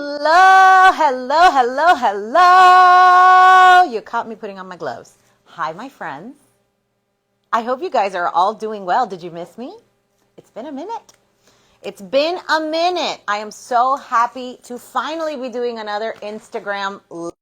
Hello, hello, hello, hello. You caught me putting on my gloves. Hi, my friends. I hope you guys are all doing well. Did you miss me? It's been a minute. It's been a minute. I am so happy to finally be doing another Instagram live.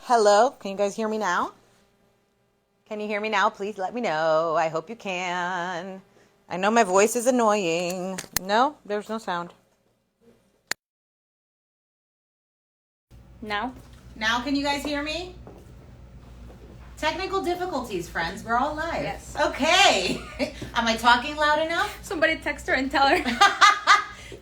Hello, can you guys hear me now? Can you hear me now? Please let me know. I hope you can. I know my voice is annoying. No, there's no sound. Now? Now can you guys hear me? Technical difficulties, friends. We're all live. Yes. Okay. Am I talking loud enough? Somebody text her and tell her.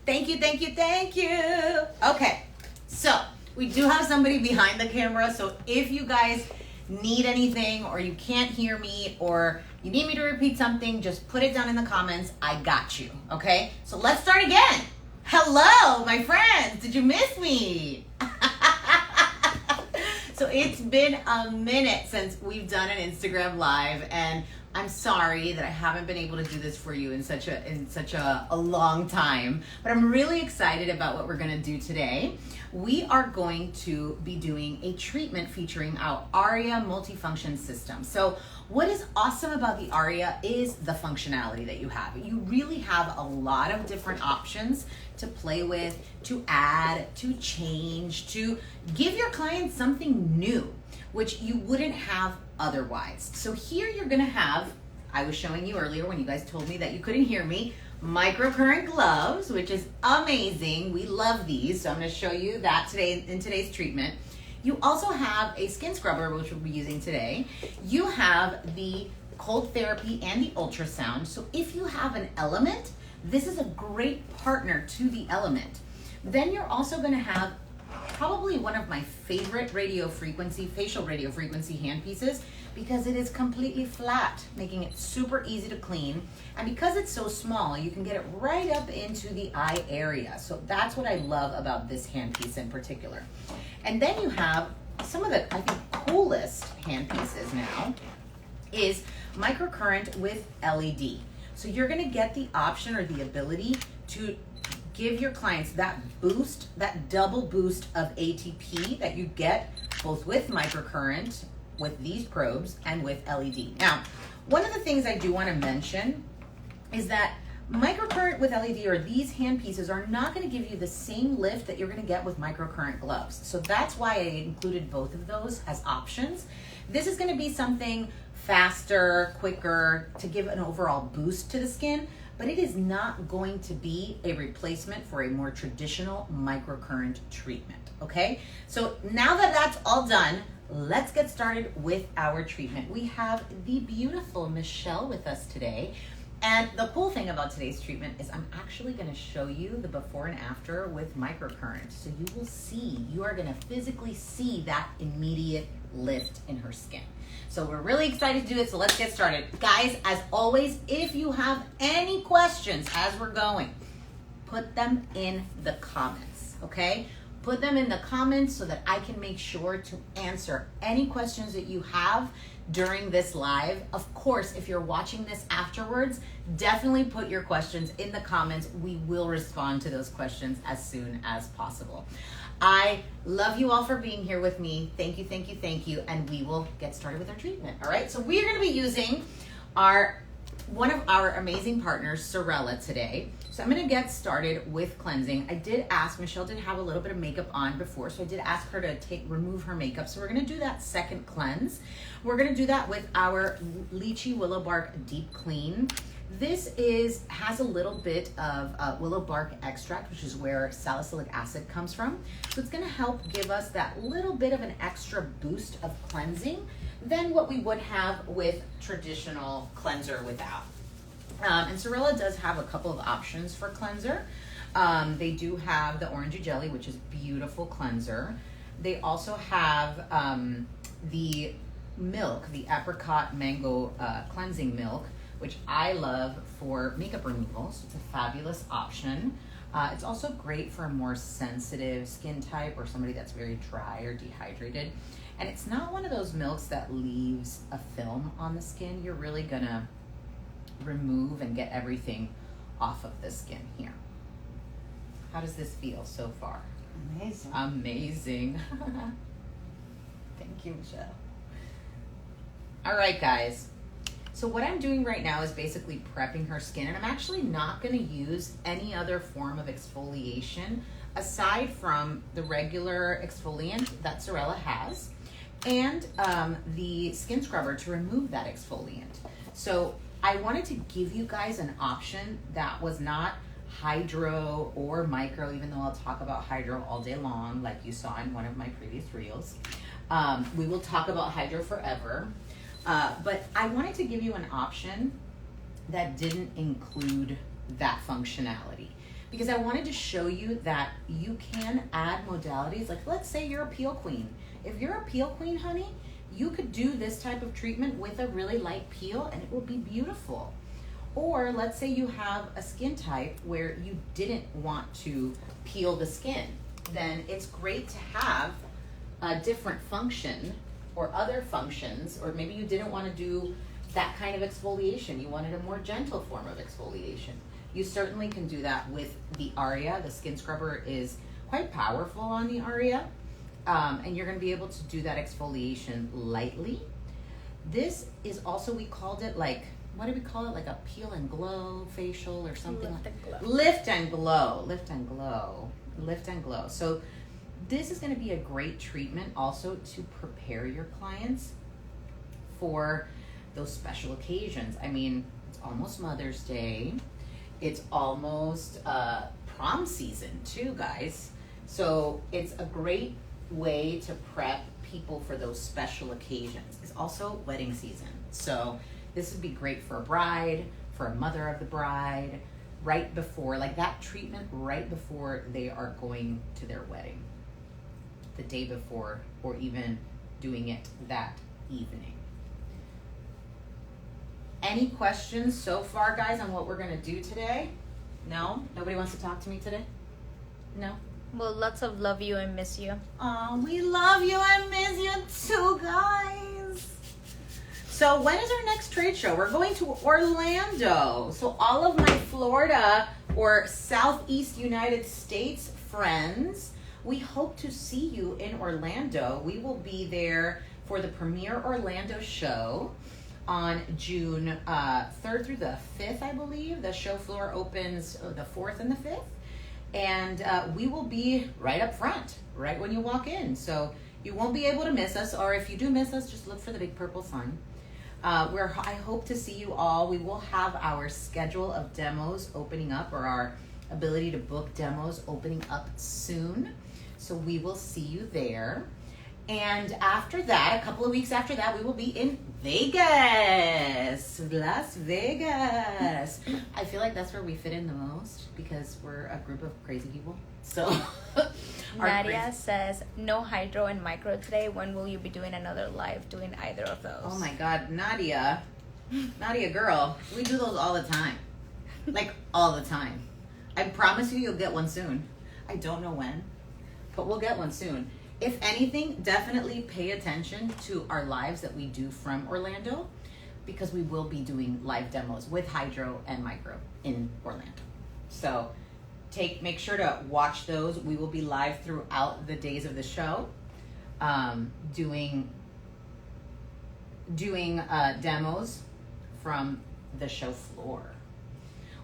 Thank you, thank you, thank you. Okay. So, we do have somebody behind the camera. So, if you guys need anything or you can't hear me or you need me to repeat something, just put it down in the comments. I got you. Okay? So, let's start again. Hello, my friends. Did you miss me? So it's been a minute since we've done an Instagram live, and I'm sorry that I haven't been able to do this for you in such a long time, but I'm really excited about what we're gonna do today. We are going to be doing a treatment featuring our Aria multifunction system. So what is awesome about the Aria is the functionality that you have. You really have a lot of different options to play with, to add, to change, to give your clients something new, which you wouldn't have otherwise. So here you're gonna have, I was showing you earlier when you guys told me that you couldn't hear me, microcurrent gloves, which is amazing. We love these. So I'm gonna show you that today in today's treatment. You also have a skin scrubber, which we'll be using today. You have the cold therapy and the ultrasound. So if you have an element, this is a great partner to the element. Then you're also gonna have probably one of my favorite facial radio frequency handpieces, because it is completely flat, making it super easy to clean. And because it's so small, you can get it right up into the eye area. So that's what I love about this handpiece in particular. And then you have some of the, I think, coolest handpieces now is microcurrent with LED. So you're gonna get the option or the ability to give your clients that boost, that double boost of ATP that you get both with microcurrent, with these probes, and with LED. Now, one of the things I do want to mention is that microcurrent with LED or these handpieces are not going to give you the same lift that you're going to get with microcurrent gloves. So that's why I included both of those as options. This is going to be something faster, quicker, to give an overall boost to the skin, but it is not going to be a replacement for a more traditional microcurrent treatment, okay? So now that that's all done, let's get started with our treatment. We have the beautiful Michelle with us today. And the cool thing about today's treatment is I'm actually going to show you the before and after with microcurrent. So you will see, you are going to physically see that immediate lift in her skin. So we're really excited to do it, so let's get started. Guys, as always, if you have any questions as we're going, put them in the comments, okay? Put them in the comments so that I can make sure to answer any questions that you have during this live. Of course, if you're watching this afterwards, definitely put your questions in the comments. We will respond to those questions as soon as possible. I love you all for being here with me. Thank you, thank you, thank you. And we will get started with our treatment, all right? So we are gonna be using one of our amazing partners, Sorella, today. So I'm gonna get started with cleansing. I did ask, Michelle did have a little bit of makeup on before, so I did ask her to remove her makeup. So we're gonna do that second cleanse. We're gonna do that with our Lychee Willow Bark Deep Clean. This has a little bit of willow bark extract, which is where salicylic acid comes from. So it's gonna help give us that little bit of an extra boost of cleansing than what we would have with traditional cleanser without. And Sorella does have a couple of options for cleanser. They do have the orangey jelly, which is beautiful cleanser. They also have the milk, the apricot mango cleansing milk, which I love for makeup removal. So it's a fabulous option. It's also great for a more sensitive skin type or somebody that's very dry or dehydrated. And it's not one of those milks that leaves a film on the skin. You're really gonna remove and get everything off of the skin here. How does this feel so far? Amazing. Amazing. Thank you, Michelle. All right, guys. So what I'm doing right now is basically prepping her skin, and I'm actually not gonna use any other form of exfoliation aside from the regular exfoliant that Sorella has and the skin scrubber to remove that exfoliant. So I wanted to give you guys an option that was not hydro or micro, even though I'll talk about hydro all day long, like you saw in one of my previous reels. We will talk about hydro forever. But I wanted to give you an option that didn't include that functionality, because I wanted to show you that you can add modalities. Like, let's say you're a peel queen. If you're a peel queen, honey, you could do this type of treatment with a really light peel and it will be beautiful. Or let's say you have a skin type where you didn't want to peel the skin. Then it's great to have a different function or other functions, or maybe you didn't want to do that kind of exfoliation. You wanted a more gentle form of exfoliation. You certainly can do that with the Aria. The skin scrubber is quite powerful on the Aria. And you're gonna be able to do that exfoliation lightly. This is also, we called it like, what do we call it? Like a peel and glow facial or something. Lift and glow. Lift and glow. Lift and glow. So this is gonna be a great treatment also to prepare your clients for those special occasions. I mean, it's almost Mother's Day. It's almost prom season too, guys. So it's a great way to prep people for those special occasions. It's also wedding season. So this would be great for a bride, for a mother of the bride, right before, like that treatment right before they are going to their wedding, the day before, or even doing it that evening. Any questions so far, guys, on what we're gonna do today? No? Nobody wants to talk to me today? No? Well, lots of love you and miss you. Oh, we love you and miss you too, guys. So when is our next trade show? We're going to Orlando. So all of my Florida or Southeast United States friends, we hope to see you in Orlando. We will be there for the Premier Orlando show on June 3rd through the 5th, I believe. The show floor opens the 4th and the 5th. And we will be right up front, right when you walk in. So you won't be able to miss us, or if you do miss us, just look for the big purple sign. I hope to see you all. We will have our schedule of demos opening up, or our ability to book demos opening up soon. So we will see you there. And after that, a couple of weeks after that, we will be in Vegas, Las Vegas. I feel like that's where we fit in the most because we're a group of crazy people. So Nadia says, no hydro and micro today. When will you be doing another live doing either of those? Oh my God, Nadia girl, we do those all the time. Like all the time. I promise you, you'll get one soon. I don't know when, but we'll get one soon. If anything, definitely pay attention to our lives that we do from Orlando, because we will be doing live demos with hydro and micro in Orlando. So make sure to watch those. We will be live throughout the days of the show, doing demos from the show floor.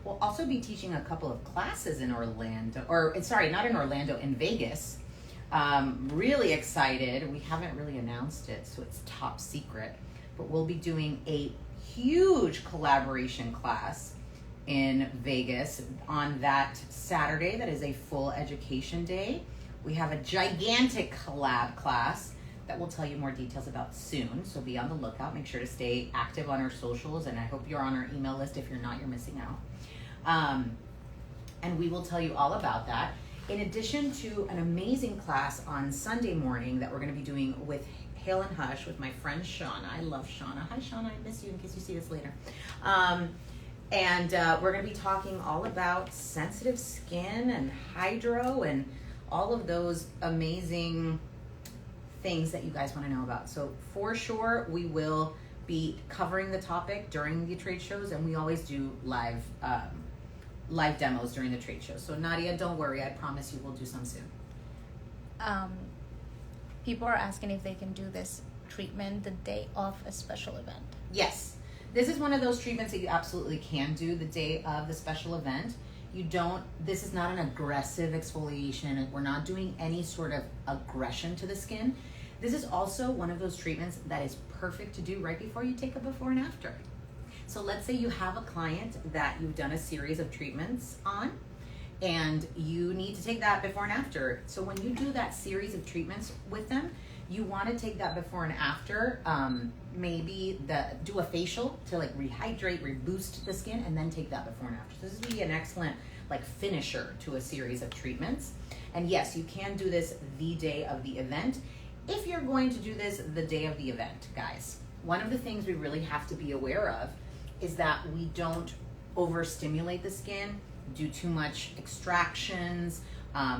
We'll also be teaching a couple of classes in Orlando, or sorry, not in Orlando, in Vegas. Really excited. We haven't really announced it, so it's top secret. But we'll be doing a huge collaboration class in Vegas on that Saturday. That is a full education day. We have a gigantic collab class that we'll tell you more details about soon. So be on the lookout. Make sure to stay active on our socials, and I hope you're on our email list. If you're not, you're missing out. And we will tell you all about that. In addition to an amazing class on Sunday morning that we're going to be doing with Hail and Hush with my friend Shauna. I love Shauna. Hi Shauna, I miss you in case you see this later. And we're going to be talking all about sensitive skin and hydro and all of those amazing things that you guys want to know about. So for sure, we will be covering the topic during the trade shows, and we always do live demos during the trade shows. So Nadia, don't worry, I promise you we'll do some soon. People are asking if they can do this treatment the day of a special event. Yes, this is one of those treatments that you absolutely can do the day of the special event. This is not an aggressive exfoliation. We're not doing any sort of aggression to the skin. This is also one of those treatments that is perfect to do right before you take a before and after. So let's say you have a client that you've done a series of treatments on, and you need to take that before and after. So when you do that series of treatments with them, you want to take that before and after, maybe do a facial to like rehydrate, reboost the skin, and then take that before and after. So this would be an excellent like finisher to a series of treatments. And yes, you can do this the day of the event. If you're going to do this the day of the event, guys, one of the things we really have to be aware of is that we don't overstimulate the skin, do too much extractions,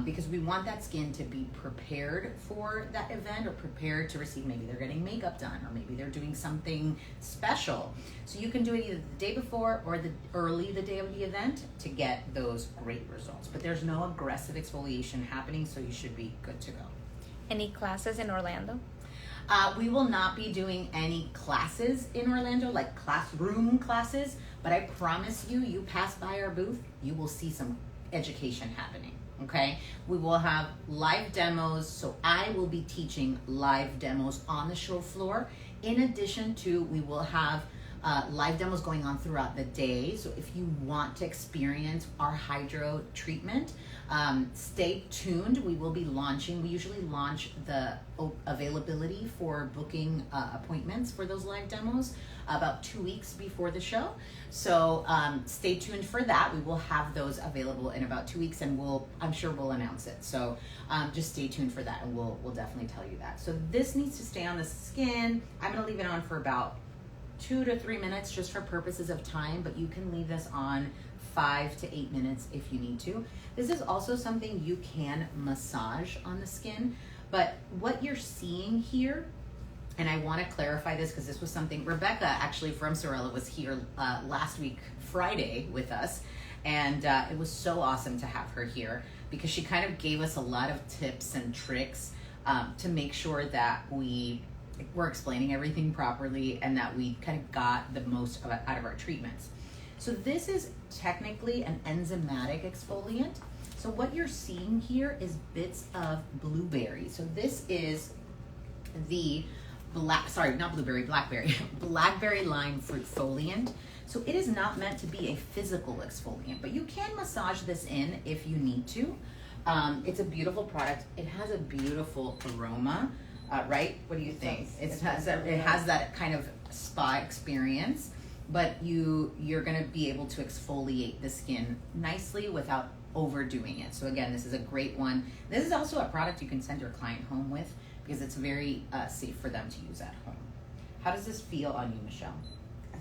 because we want that skin to be prepared for that event, or prepared to receive, maybe they're getting makeup done, or maybe they're doing something special. So you can do it either the day before or the day of the event to get those great results. But there's no aggressive exfoliation happening, so you should be good to go. Any classes in Orlando? We will not be doing any classes in Orlando, like classroom classes, but I promise you, you pass by our booth, you will see some education happening, okay? We will have live demos, so I will be teaching live demos on the show floor. In addition to, we will have live demos going on throughout the day. So if you want to experience our hydro treatment, stay tuned. We will be launching, we usually launch the availability for booking appointments for those live demos about 2 weeks before the show. So stay tuned for that. We will have those available in about 2 weeks, and I'm sure we'll announce it. So just stay tuned for that, and we'll definitely tell you that. So this needs to stay on the skin. I'm gonna leave it on for about 2 to 3 minutes just for purposes of time, but you can leave this on 5 to 8 minutes if you need to. This is also something you can massage on the skin, but what you're seeing here, and I want to clarify this because this was something, Rebecca actually from Sorella was here last week, Friday, with us, and it was so awesome to have her here because she kind of gave us a lot of tips and tricks to make sure that we're explaining everything properly and that we kind of got the most out of our treatments. So this is technically an enzymatic exfoliant. So what you're seeing here is bits of blueberry. So this is the blackberry lime fruit foliant. So it is not meant to be a physical exfoliant, but you can massage this in if you need to. It's a beautiful product. It has a beautiful aroma. Right? What do you think? It has that kind of spa experience, but you're going to be able to exfoliate the skin nicely without overdoing it. So again, this is a great one. This is also a product you can send your client home with because it's very safe for them to use at home. How does this feel on you, Michelle? It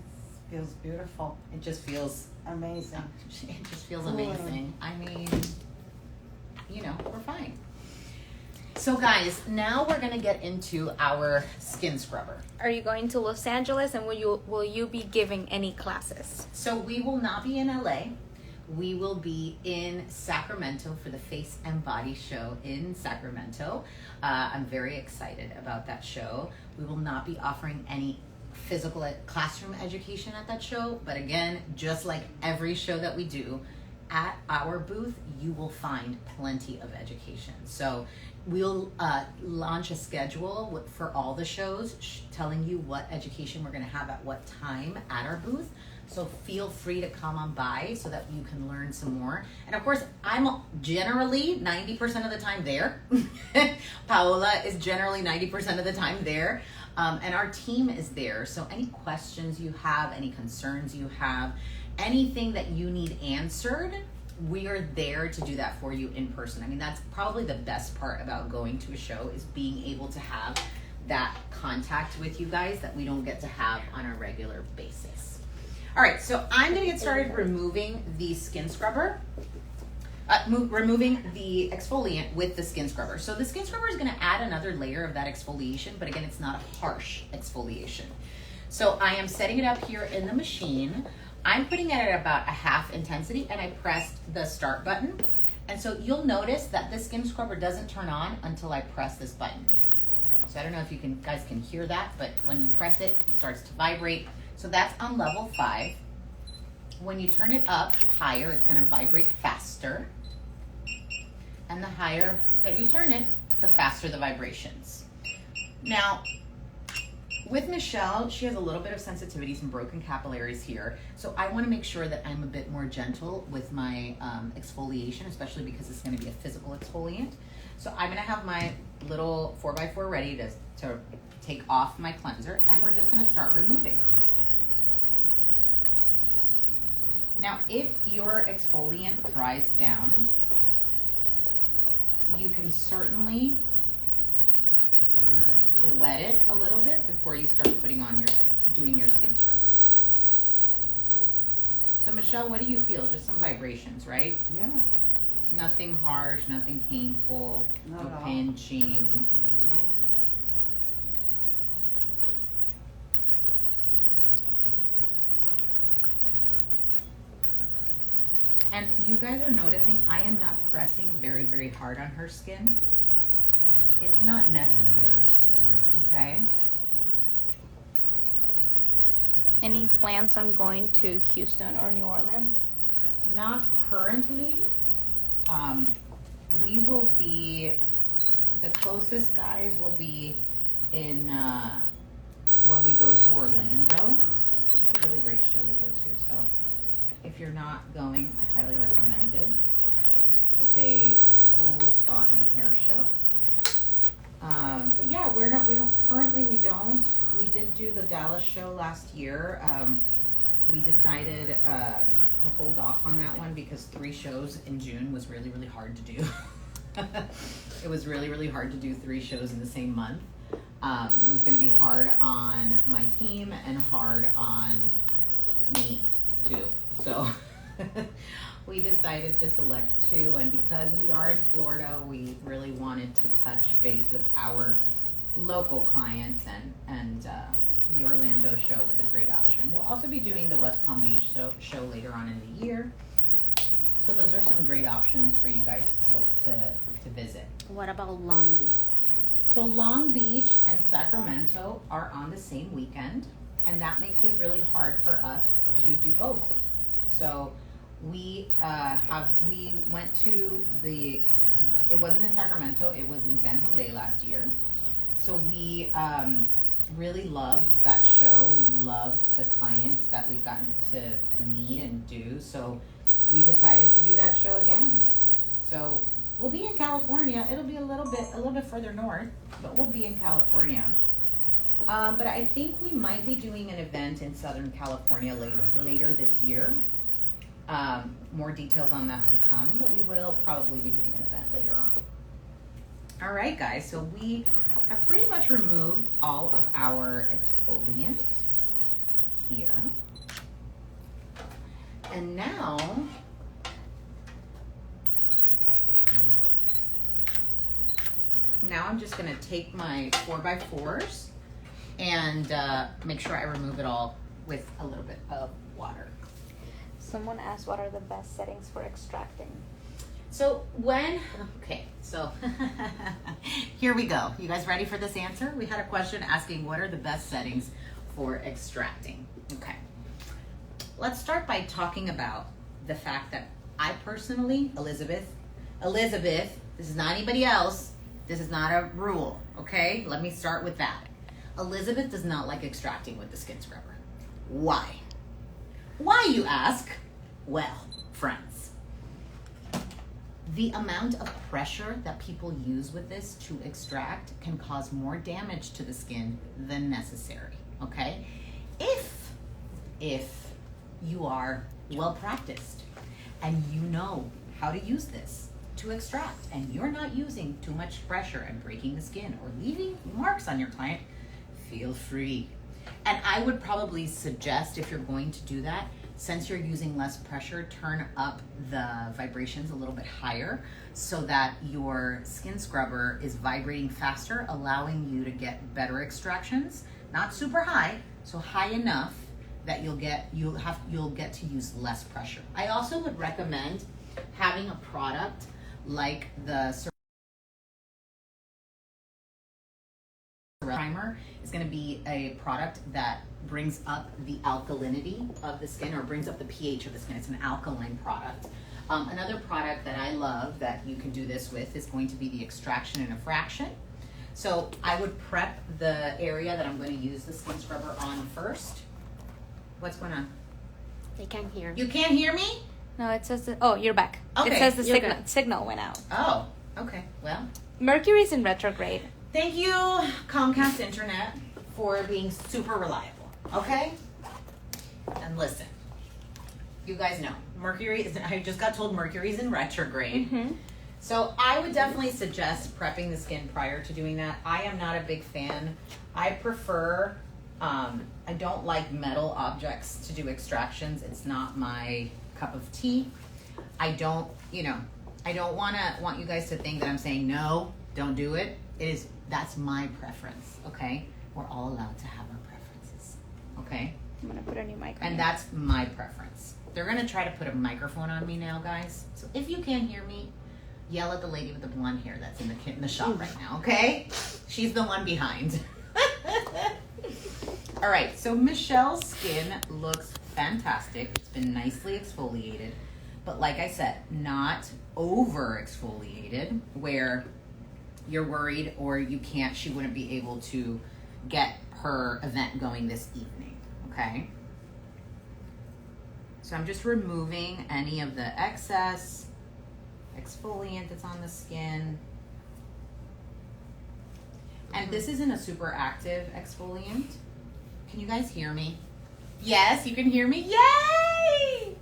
feels beautiful. It just feels amazing. It just feels amazing. I mean, we're fine. So guys, now we're gonna get into our skin scrubber. Are you going to Los Angeles, and will you be giving any classes? So we will not be in LA. We will be in Sacramento for the Face and Body Show in Sacramento. I'm very excited about that show. We will not be offering any physical classroom education at that show. But again, just like every show that we do, at our booth, you will find plenty of education. So we'll launch a schedule for all the shows, telling you what education we're going to have at what time at our booth. So feel free to come on by so that you can learn some more. And of course, I'm generally 90% of the time there. Paola is generally 90% of the time there. And our team is there. So any questions you have, any concerns you have, anything that you need answered, we are there to do that for you in person. I mean, that's probably the best part about going to a show, is being able to have that contact with you guys that we don't get to have on a regular basis. All right, so I'm gonna get started removing the skin scrubber, removing the exfoliant with the skin scrubber. So the skin scrubber is gonna add another layer of that exfoliation, but again, it's not a harsh exfoliation. So I am setting it up here in the machine. I'm putting it at about a half intensity, and I pressed the start button. And so you'll notice that the skin scrubber doesn't turn on until I press this button. So I don't know if you guys can hear that, but when you press it, it starts to vibrate. So that's on level 5. When you turn it up higher, it's gonna vibrate faster. And the higher that you turn it, the faster the vibrations. Now, with Michelle, she has a little bit of sensitivity, some broken capillaries here. So I wanna make sure that I'm a bit more gentle with my exfoliation, especially because it's gonna be a physical exfoliant. So I'm gonna have my little 4x4 ready to take off my cleanser, and we're just gonna start removing. Now, if your exfoliant dries down, you can certainly wet it a little bit before you start doing your skin scrubber. So Michelle, what do you feel? Just some vibrations, right? Yeah. Nothing harsh, nothing painful, Not no at all. pinching. No. And you guys are noticing I am not pressing very, very hard on her skin. It's not necessary, okay? Any plans on going to Houston or New Orleans? Not currently. We will be, the closest guys will be in, when we go to Orlando. It's a really great show to go to, so if you're not going, I highly recommend it. It's a full spot and hair show. But yeah, we don't. We did do the Dallas show last year. We decided to hold off on that one because 3 shows in June was really, really hard to do. It was really, really hard to do 3 shows in the same month. It was gonna be hard on my team and hard on me too. So we decided to select 2, and because we are in Florida, we really wanted to touch base with our local clients, and the Orlando show was a great option. We'll also be doing the West Palm Beach show later on in the year. So those are some great options for you guys to visit. What about Long Beach? So Long Beach and Sacramento are on the same weekend, and that makes it really hard for us to do both. So we went to it wasn't in Sacramento, it was in San Jose last year. So we really loved that show. We loved the clients that we gotten to meet and do. So we decided to do that show again. So we'll be in California. It'll be a little bit further north, but we'll be in California. But I think we might be doing an event in Southern California later this year. More details on that to come, but we will probably be doing an event later on. All right, guys, so we have pretty much removed all of our exfoliant here. And now, I'm just gonna take my 4x4s and make sure I remove it all with a little bit of water. Someone asked what are the best settings for extracting. So here we go. You guys ready for this answer? We had a question asking what are the best settings for extracting. Okay. Let's start by talking about the fact that I personally, Elizabeth, this is not anybody else. This is not a rule, okay? Let me start with that. Elizabeth does not like extracting with the skin scrubber. Why? Why, you ask? Well, friends, the amount of pressure that people use with this to extract can cause more damage to the skin than necessary, okay? If you are well practiced and you know how to use this to extract and you're not using too much pressure and breaking the skin or leaving marks on your client, feel free. And I would probably suggest, if you're going to do that, since you're using less pressure, turn up the vibrations a little bit higher so that your skin scrubber is vibrating faster, allowing you to get better extractions. Not super high, so high enough that you'll get to use less pressure. I also would recommend having a product like the primer. Is going to be a product that brings up the alkalinity of the skin, or brings up the pH of the skin. It's an alkaline product. Another product that I love that you can do this with is going to be the extraction in a fraction. So I would prep the area that I'm going to use the skin scrubber on first. What's going on? They can't hear. You can't hear me? No, it says, oh, you're back. Okay, it says the you're signal went out. Oh, okay. Well, Mercury's in retrograde. thank you, Comcast Internet, for being super reliable, okay? And listen, you guys know, I just got told Mercury's in retrograde. Mm-hmm. So I would definitely suggest prepping the skin prior to doing that. I am not a big fan. I prefer, I don't like metal objects to do extractions. It's not my cup of tea. I don't want you guys to think that I'm saying, no, don't do it. That's my preference, okay? We're all allowed to have our preferences, okay? I'm going to put a new mic on. And that's my preference. They're going to try to put a microphone on me now, guys. So if you can't hear me, yell at the lady with the blonde hair that's in the shop right now, okay? She's the one behind. All right, so Michelle's skin looks fantastic. It's been nicely exfoliated. But like I said, not over exfoliated where you're worried or she wouldn't be able to get her event going this evening, okay? So I'm just removing any of the excess exfoliant that's on the skin. And this isn't a super active exfoliant. Can you guys hear me? Yes, you can hear me. Yay!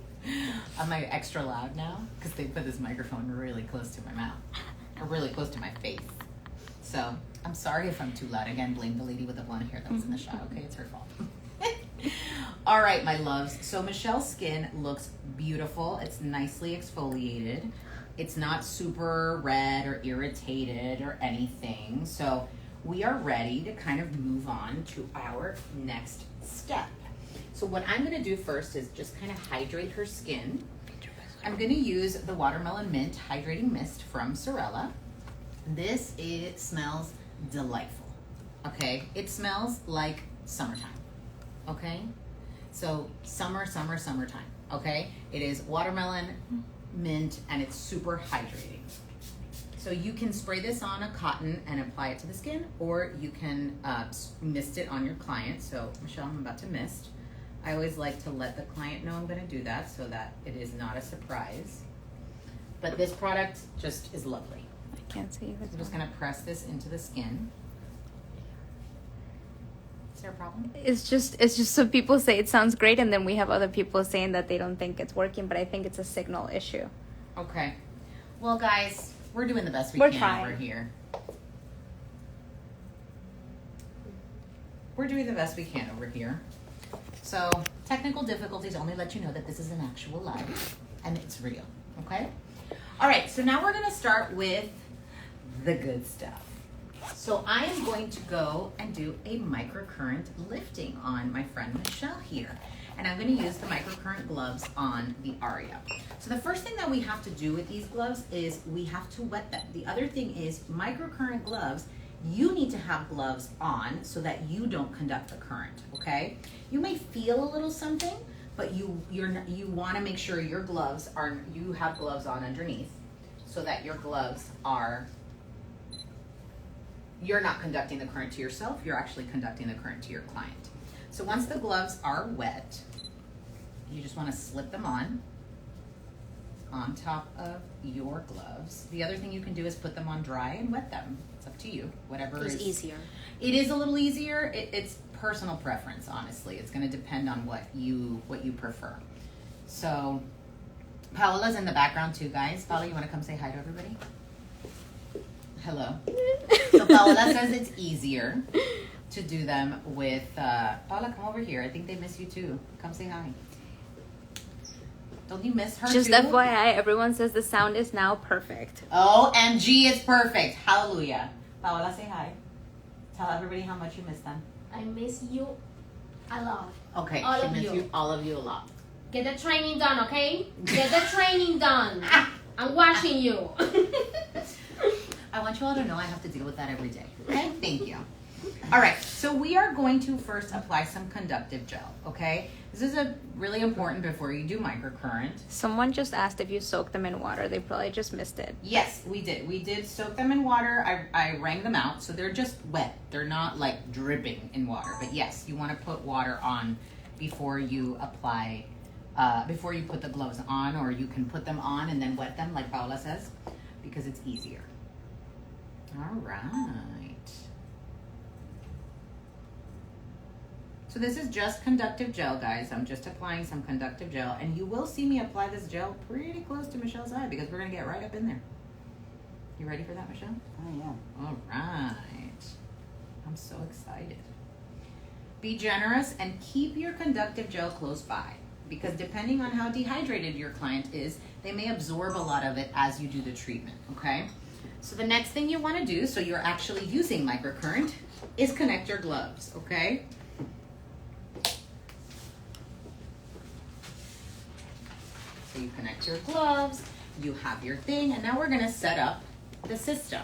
Am I extra loud now? Because they put this microphone really close to my mouth, or really close to my face. So I'm sorry if I'm too loud. Again, blame the lady with the blonde hair that was in the shot. Okay, it's her fault. All right, my loves. So Michelle's skin looks beautiful. It's nicely exfoliated. It's not super red or irritated or anything. So we are ready to kind of move on to our next step. So what I'm going to do first is just kind of hydrate her skin. I'm going to use the Watermelon Mint Hydrating Mist from Sorella. It smells delightful, okay? It smells like summertime, okay? So summertime, okay? It is watermelon, mint, and it's super hydrating. So you can spray this on a cotton and apply it to the skin, or you can mist it on your client. So Michelle, I'm about to mist. I always like to let the client know I'm going to do that so that it is not a surprise. But this product just is lovely. I can't see. I'm just going to press this into the skin. Is there a problem? It's just some people say it sounds great, and then we have other people saying that they don't think it's working, but I think it's a signal issue. Okay. Well, guys, we're doing the best we We're can trying. over here. We're doing the best we can over here. So technical difficulties only let you know that this is an actual live and it's real, okay? All right, so now we're gonna start with the good stuff. So I am going to go and do a microcurrent lifting on my friend Michelle here. And I'm gonna use the microcurrent gloves on the Aria. So the first thing that we have to do with these gloves is we have to wet them. The other thing is microcurrent gloves you need to have gloves on so that you don't conduct the current, okay? You may feel a little something, but you want to make sure your gloves you have gloves on underneath so that your gloves you're not conducting the current to yourself, you're actually conducting the current to your client. So once the gloves are wet, you just want to slip them on top of your gloves. The other thing you can do is put them on dry and wet them. It's up to you, whatever is easier. It is a little easier. It's personal preference, honestly. It's going to depend on what you prefer. So Paola's in the background too, guys. Paola, you want to come say hi to everybody? Hello. So Paola says it's easier to do them with Paola, come over here. I think they miss you too. Come say hi. Don't you miss her Just too? FYI, everyone says the sound is now perfect. OMG, it's perfect. Hallelujah. Paola, say hi. Tell everybody how much you miss them. I miss you a lot. Okay, All she of miss you. all of you a lot. Get the training done, okay? Get the training done. I'm watching you. I want you all to know I have to deal with that every day. Okay, thank you. All right, so we are going to first apply some conductive gel, okay? This is really important before you do microcurrent. Someone just asked if you soak them in water. They probably just missed it. Yes, we did. We did soak them in water. I wrung them out, so they're just wet. They're not like dripping in water. But yes, you want to put water on before you apply, before you put the gloves on, or you can put them on and then wet them like Paola says, because it's easier. All right. So this is just conductive gel, guys. I'm just applying some conductive gel, and you will see me apply this gel pretty close to Michelle's eye because we're gonna get right up in there. You ready for that, Michelle? Oh, yeah. All right. I'm so excited. Be generous and keep your conductive gel close by because depending on how dehydrated your client is, they may absorb a lot of it as you do the treatment, okay? So the next thing you wanna do, so you're actually using microcurrent, is connect your gloves, okay? So you connect your gloves, you have your thing, and now we're gonna set up the system.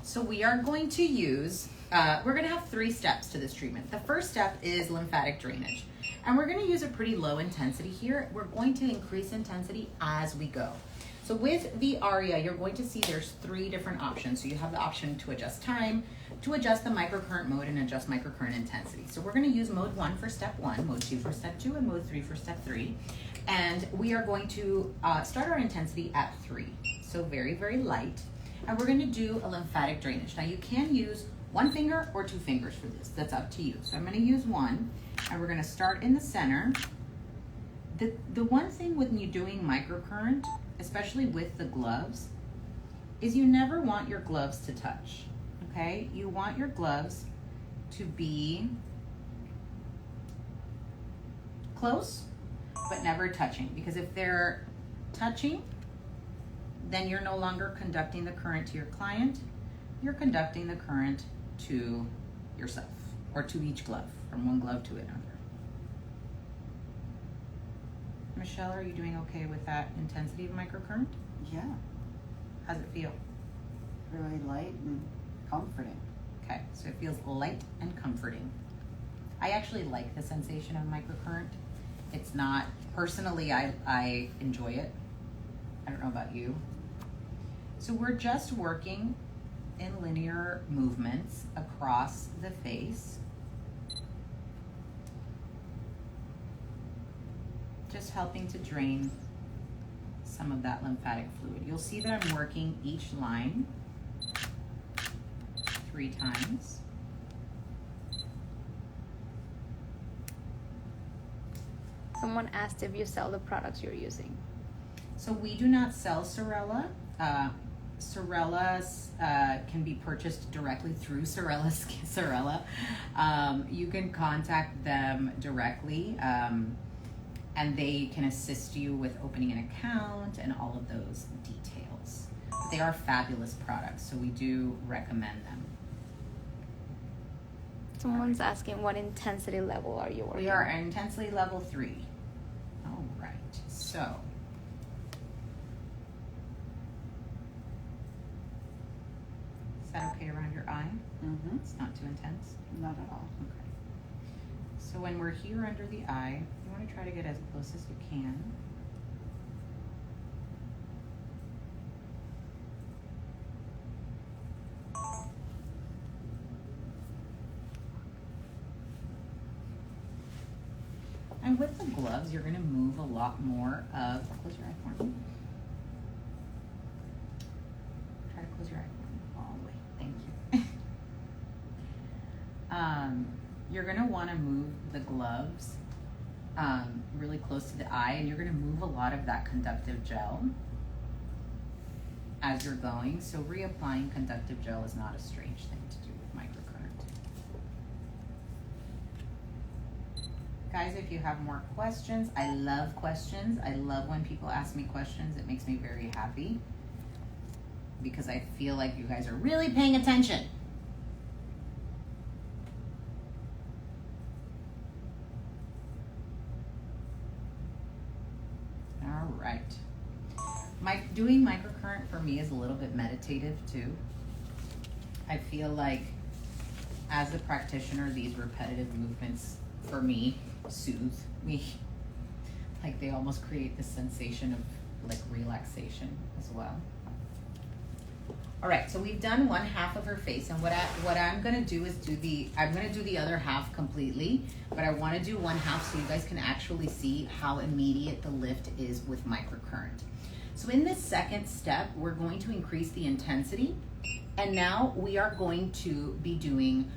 So we are going to use, we're gonna have 3 steps to this treatment. The first step is lymphatic drainage. And we're gonna use a pretty low intensity here. We're going to increase intensity as we go. So with the Aria, you're going to see there's 3 different options. So you have the option to adjust time, to adjust the microcurrent mode, and adjust microcurrent intensity. So we're gonna use mode 1 for step 1, mode 2 for step 2, and mode 3 for step 3. And we are going to start our intensity at 3. So very, very light. And we're gonna do a lymphatic drainage. Now you can use 1 finger or 2 fingers for this. That's up to you. So I'm gonna use 1, and we're gonna start in the center. The one thing when you're doing microcurrent, especially with the gloves, is you never want your gloves to touch, okay? You want your gloves to be close, but never touching, because if they're touching, then you're no longer conducting the current to your client, you're conducting the current to yourself, or to each glove, from one glove to another. Michelle, are you doing okay with that intensity of microcurrent? Yeah. How's it feel? Really light and comforting. Okay, so it feels light and comforting. I actually like the sensation of microcurrent. It's not, personally, I enjoy it. I don't know about you. So we're just working in linear movements across the face. Just helping to drain some of that lymphatic fluid. You'll see that I'm working each line 3 times. Someone asked if you sell the products you're using. So we do not sell Sorella. Sorellas can be purchased directly through Sorella. You can contact them directly, and they can assist you with opening an account and all of those details. But they are fabulous products, so we do recommend them. Someone's asking what intensity level are you working? We are at intensity level 3. All right, so. Is that okay around your eye? Mm-hmm. It's not too intense? Not at all. Okay. So when we're here under the eye, you want to try to get as close as you can. And with the gloves, you're going to move a lot more of, close your eye for me. Try to close your eye for me all the way. Thank you. You're going to want to move the gloves really close to the eye, and you're going to move a lot of that conductive gel as you're going. So reapplying conductive gel is not a strange thing to do with microcurrent. Guys, if you have more questions, I love questions. I love when people ask me questions. It makes me very happy because I feel like you guys are really paying attention. All right. Doing microcurrent for me is a little bit meditative too. I feel like as a practitioner, these repetitive movements for me soothe me. Like they almost create this sensation of like relaxation as well. All right, so we've done one half of her face, and what I'm gonna do is I'm gonna do the other half completely, but I wanna do one half so you guys can actually see how immediate the lift is with microcurrent. So in this second step, we're going to increase the intensity, and now we are going to be doing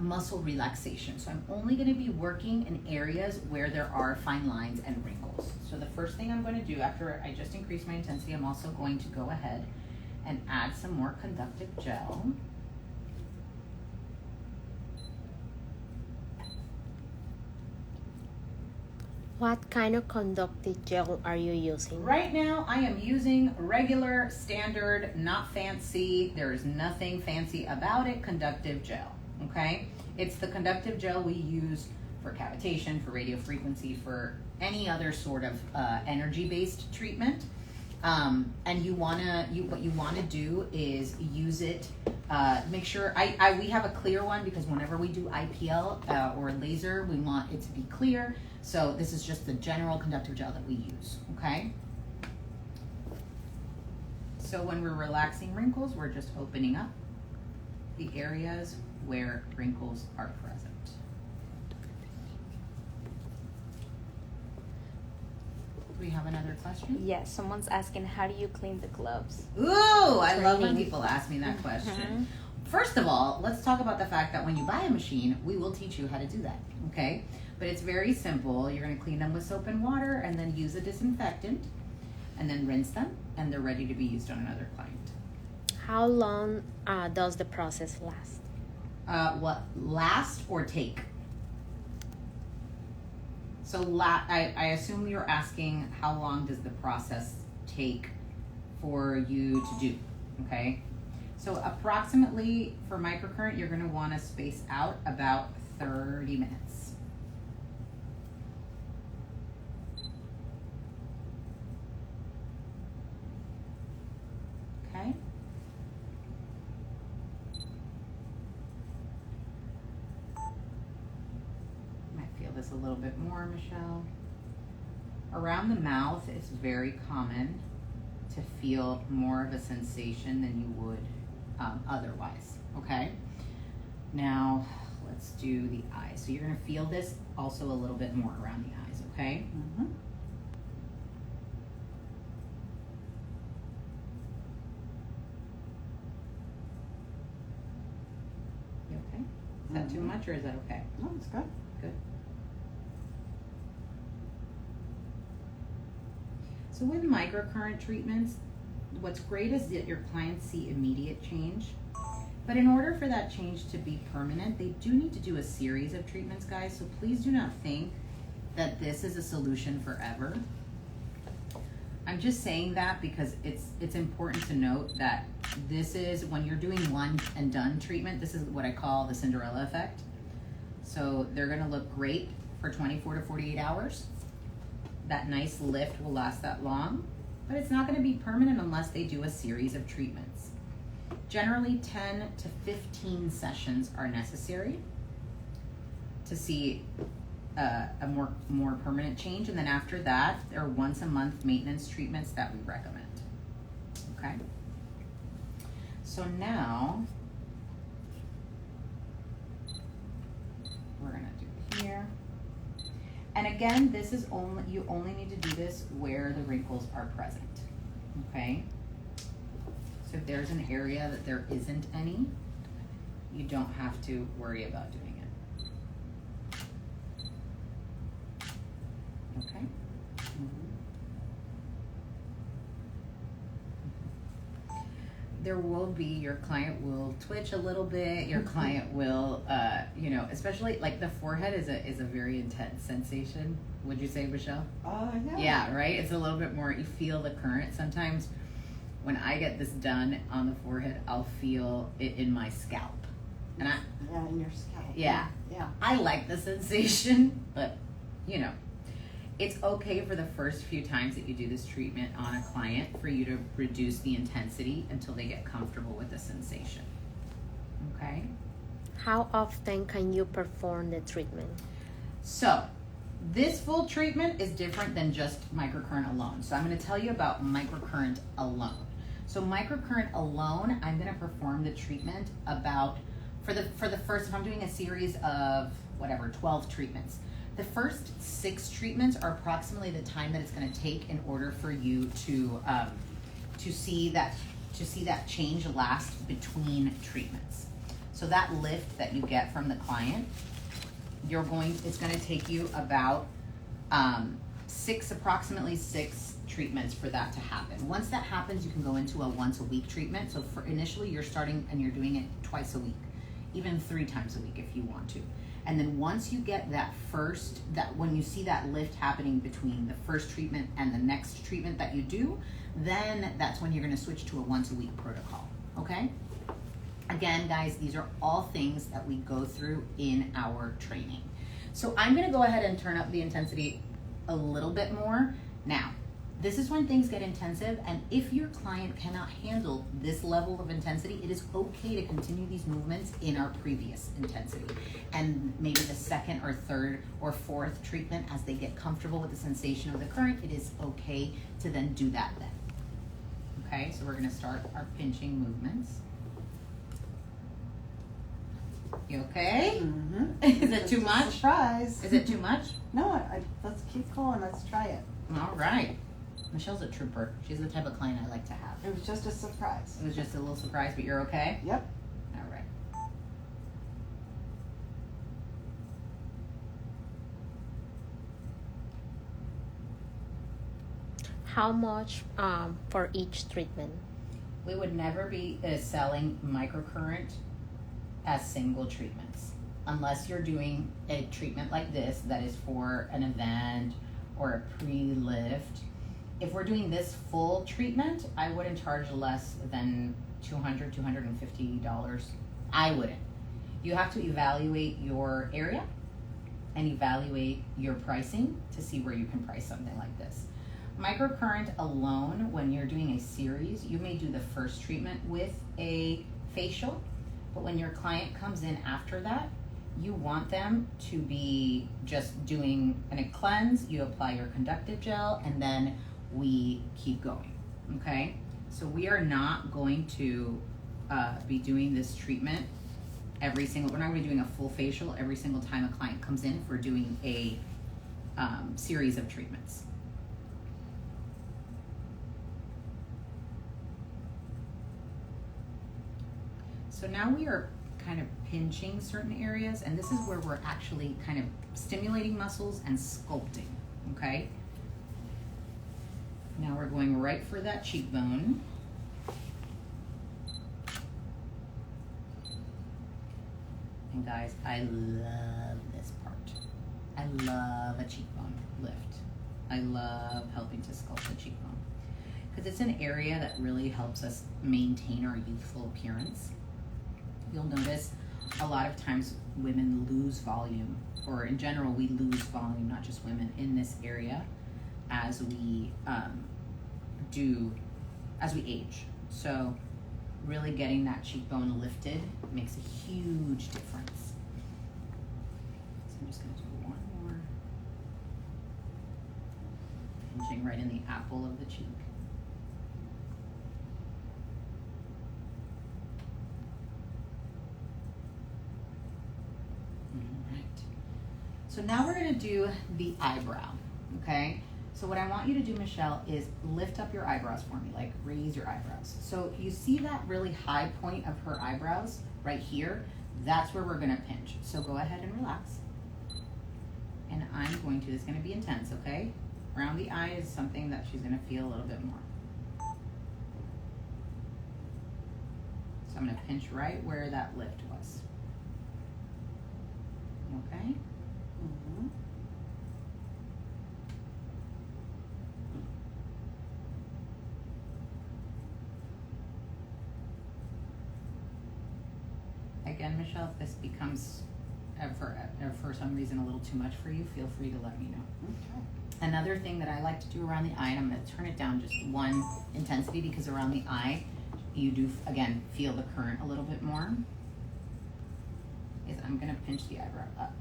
muscle relaxation. So I'm only gonna be working in areas where there are fine lines and wrinkles. So the first thing I'm gonna do after I just increase my intensity, I'm also going to go ahead and add some more conductive gel. What kind of conductive gel are you using? Right now, I am using regular, standard, not fancy. There's nothing fancy about it, conductive gel, okay? It's the conductive gel we use for cavitation, for radio frequency, for any other sort of energy-based treatment. And what you wanna do is use it, make sure, we have a clear one because whenever we do IPL or laser, we want it to be clear. So this is just the general conductive gel that we use, okay? So when we're relaxing wrinkles, we're just opening up the areas where wrinkles are present. Do we have another question? Yes, someone's asking, how do you clean the gloves? Ooh, I love when Training. people ask me that question. First of all, let's talk about the fact that when you buy a machine, we will teach you how to do that, okay? But it's very simple. You're gonna clean them with soap and water and then use a disinfectant and then rinse them and they're ready to be used on another client. How long does the process last? What, last or take? So I assume you're asking how long does the process take for you to do, okay? So approximately for microcurrent, you're gonna wanna space out about 30 minutes. Okay? Might feel this a little bit more, Michelle. Around the mouth, it's very common to feel more of a sensation than you would otherwise, okay? Now, let's do the eyes. So you're gonna feel this also a little bit more around the eyes, okay? Mm-hmm. You okay? Is that too much or is that okay? No, it's good. Good. So with microcurrent treatments, what's great is that your clients see immediate change. But in order for that change to be permanent, they do need to do a series of treatments, guys. So please do not think that this is a solution forever. I'm just saying that because it's important to note that this is, when you're doing one and done treatment, this is what I call the Cinderella effect. So they're gonna look great for 24 to 48 hours. That nice lift will last that long, but it's not gonna be permanent unless they do a series of treatments. Generally 10 to 15 sessions are necessary to see a more permanent change, and then after that, there are once a month maintenance treatments that we recommend. Okay. So now we're gonna do here, and again, this is you only need to do this where the wrinkles are present. Okay. So if there's an area that there isn't any, you don't have to worry about doing it. Okay? There will be, your client will twitch a little bit, your client will, you know, especially like the forehead is a very intense sensation, would you say, Michelle? Yeah. Yeah, right? It's a little bit more, you feel the current. Sometimes when I get this done on the forehead, I'll feel it in my scalp. And Yeah, in your scalp. Yeah. Yeah. I like the sensation, but you know, it's okay for the first few times that you do this treatment on a client for you to reduce the intensity until they get comfortable with the sensation. Okay? How often can you perform the treatment? So, this full treatment is different than just microcurrent alone. So I'm going to tell you about microcurrent alone. So microcurrent alone, I'm going to perform the treatment about, for the first, if I'm doing a series of whatever, 12 treatments, the first 6 treatments are approximately the time that it's going to take in order for you to see that change last between treatments. So that lift that you get from the client, it's going to take you about approximately 6 treatments for that to happen. Once that happens, you can go into a once a week treatment. So for initially, you're starting and you're doing it twice a week, even 3 times a week if you want to. And then once you get when you see that lift happening between the first treatment and the next treatment that you do, then that's when you're going to switch to a once a week protocol. Okay? Again, guys, these are all things that we go through in our training. So I'm going to go ahead and turn up the intensity a little bit more. Now, this is when things get intensive, and if your client cannot handle this level of intensity, it is okay to continue these movements in our previous intensity. And maybe the second or third or fourth treatment, as they get comfortable with the sensation of the current, it is okay to then do that then. Okay, so we're going to start our pinching movements. You okay? Mm-hmm. Is it too much? Surprise. Is it too much? No, let's keep going. Let's try it. All right. Michelle's a trooper. She's the type of client I like to have. It was just a surprise. It was just a little surprise, but you're okay? Yep. All right. How much for each treatment? We would never be selling microcurrent as single treatments unless you're doing a treatment like this that is for an event or a pre-lift. If we're doing this full treatment, I wouldn't charge less than $200, $250. I wouldn't. You have to evaluate your area and evaluate your pricing to see where you can price something like this. Microcurrent alone, when you're doing a series, you may do the first treatment with a facial, but when your client comes in after that, you want them to be just doing a cleanse, you apply your conductive gel, and then we keep going, okay? So we are not going to be doing this treatment we're not going to be doing a full facial every single time a client comes in if we're doing a series of treatments. So now we are kind of pinching certain areas, and this is where we're actually kind of stimulating muscles and sculpting, okay? Now we're going right for that cheekbone. And guys, I love this part. I love a cheekbone lift. I love helping to sculpt the cheekbone because it's an area that really helps us maintain our youthful appearance. You'll notice a lot of times women lose volume, or in general, we lose volume, not just women, in this area as we age. So really getting that cheekbone lifted makes a huge difference. So I'm just going to do one more. Pinching right in the apple of the cheek. All right. So now we're going to do the eyebrow, okay? So what I want you to do, Michelle, is lift up your eyebrows for me, like raise your eyebrows. So you see that really high point of her eyebrows right here? That's where we're gonna pinch. So go ahead and relax. And I'm going to, this is gonna be intense, okay? Around the eye is something that she's gonna feel a little bit more. So I'm gonna pinch right where that lift was. Okay? Mm-hmm. Again, Michelle, if this becomes, for some reason, a little too much for you, feel free to let me know. Okay. Another thing that I like to do around the eye, and I'm going to turn it down just one intensity because around the eye, you do, again, feel the current a little bit more, is I'm going to pinch the eyebrow up.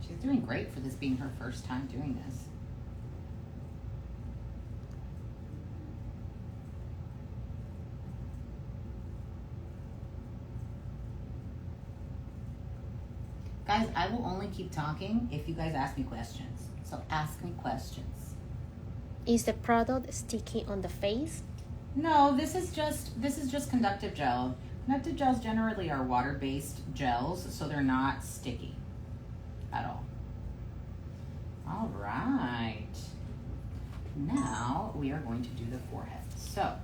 She's doing great for this being her first time doing this. Guys, I will only keep talking if you guys ask me questions. So ask me questions. Is the product sticky on the face? No, this is just conductive gel. Conductive gels generally are water-based gels, so they're not sticky at all. All right. Now we are going to do the forehead. So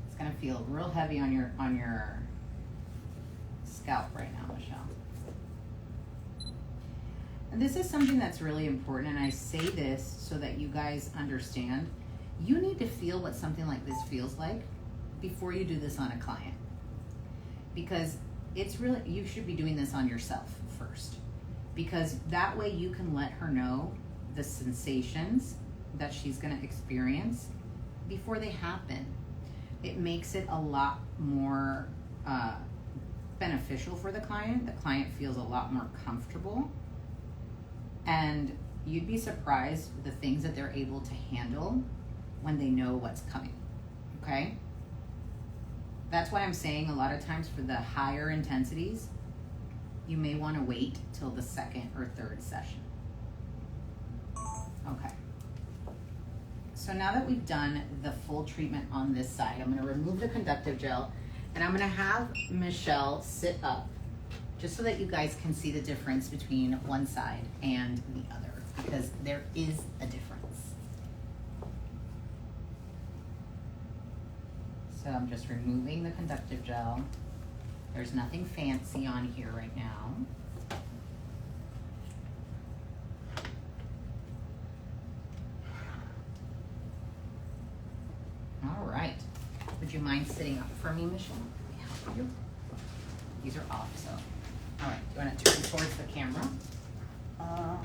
it's gonna feel real heavy on your scalp right now, Michelle. And this is something that's really important, and I say this so that you guys understand. You need to feel what something like this feels like before you do this on a client. Because it's really, you should be doing this on yourself first. Because that way you can let her know the sensations that she's gonna experience before they happen. It makes it a lot more beneficial for the client. The client feels a lot more comfortable. And you'd be surprised the things that they're able to handle when they know what's coming, okay? That's why I'm saying a lot of times for the higher intensities, you may want to wait till the second or third session. Okay. So now that we've done the full treatment on this side, I'm going to remove the conductive gel and I'm going to have Michelle sit up just so that you guys can see the difference between one side and the other, because there is a difference. So I'm just removing the conductive gel. There's nothing fancy on here right now. All right. Would you mind sitting up for me, Michelle? Let me help you. These are off, so. All right. Do you want to turn towards the camera? All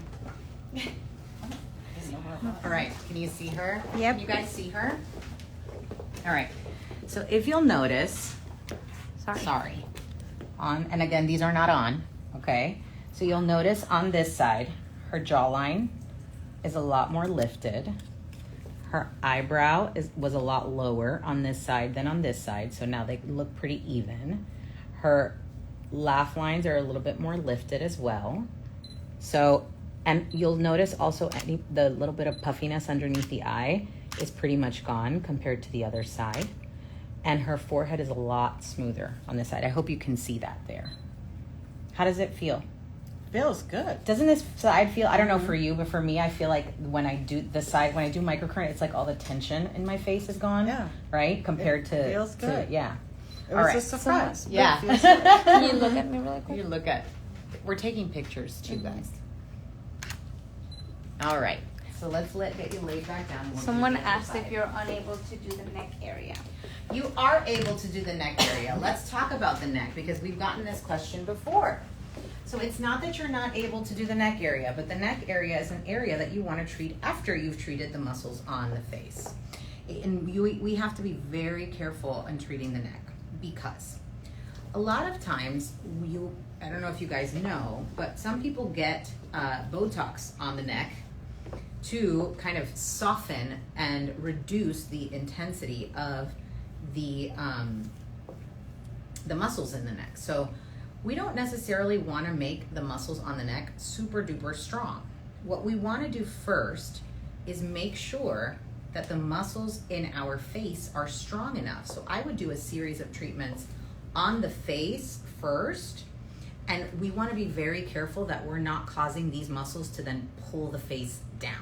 right. Can you see her? Yep. Can you guys see her? All right. So if you'll notice, sorry. And again, these are not on, okay? So you'll notice on this side, her jawline is a lot more lifted. Her eyebrow was a lot lower on this side than on this side, so now they look pretty even. Her laugh lines are a little bit more lifted as well. So, and you'll notice also the little bit of puffiness underneath the eye is pretty much gone compared to the other side. And her forehead is a lot smoother on this side. I hope you can see that there. How does it feel? Feels good. Doesn't this side feel, I don't know for you, but for me, I feel like when I do this side, when I do microcurrent, it's like all the tension in my face is gone. Yeah. Right? Compared to. Feels good. Yeah. It All was right. a surprise. but Yeah. it feels good. Can you look at me really quick? You look at, we're taking pictures too, guys. All right. So let's get you laid back down. We'll Someone do the other asked if side. you're unable to do the neck area. You are able to do the neck area. Let's talk about the neck because we've gotten this question before. So it's not that you're not able to do the neck area, but the neck area is an area that you want to treat after you've treated the muscles on the face. And we have to be very careful in treating the neck because a lot of times I don't know if you guys know, but some people get Botox on the neck to kind of soften and reduce the intensity of the muscles in the neck. So we don't necessarily want to make the muscles on the neck super duper strong. What we want to do first is make sure that the muscles in our face are strong enough. So I would do a series of treatments on the face first, and we want to be very careful that we're not causing these muscles to then pull the face down.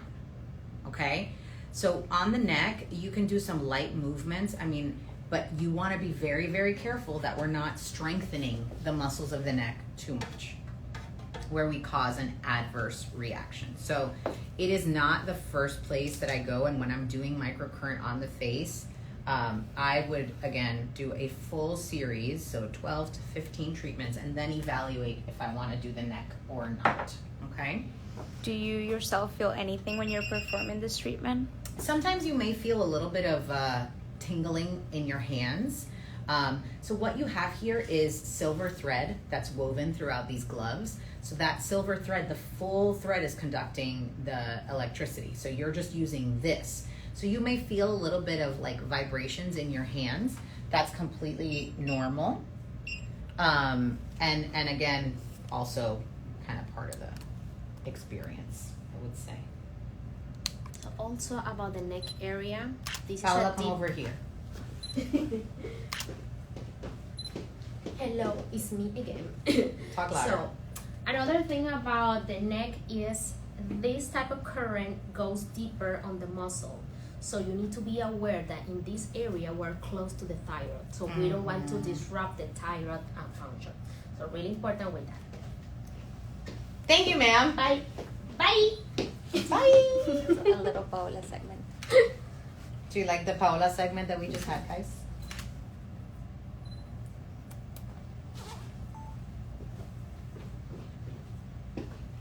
Okay? So on the neck, you can do some light movements. But you want to be very, very careful that we're not strengthening the muscles of the neck too much, where we cause an adverse reaction. So it is not the first place that I go, and when I'm doing microcurrent on the face, I would, again, do a full series, so 12 to 15 treatments, and then evaluate if I want to do the neck or not, okay? Do you yourself feel anything when you're performing this treatment? Sometimes you may feel a little bit of tingling in your hands. So what you have here is silver thread that's woven throughout these gloves. So that silver thread, the full thread is conducting the electricity. So you're just using this. So you may feel a little bit of like vibrations in your hands. That's completely normal. And again, also kind of part of the experience, I would say. So also about the neck area, this Paola, is a come over here. Hello, it's me again. Talk louder. So, another thing about the neck is this type of current goes deeper on the muscle. So you need to be aware that in this area we're close to the thyroid. So we don't want to disrupt the thyroid function. So really important with that. Thank you, ma'am. Bye. Bye. Bye. A little Paola segment. Do you like the Paola segment that we just had, guys?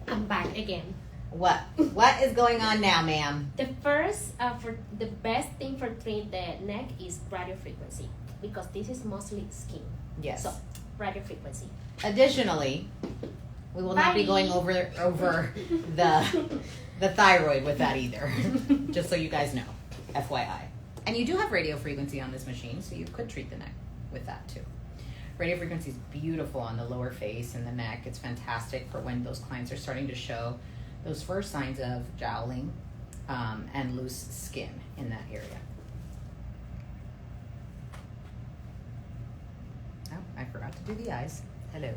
I'm back again. What? What is going on now, ma'am? The first, for the best thing for treating the neck is radio frequency because this is mostly skin. Yes. So radio frequency. Additionally, we will not be Bye. going over the thyroid with that either. Just so you guys know, FYI. And you do have radio frequency on this machine, so you could treat the neck with that too. Radio frequency is beautiful on the lower face and the neck. It's fantastic for when those clients are starting to show those first signs of jowling and loose skin in that area. Oh, I forgot to do the eyes. Hello.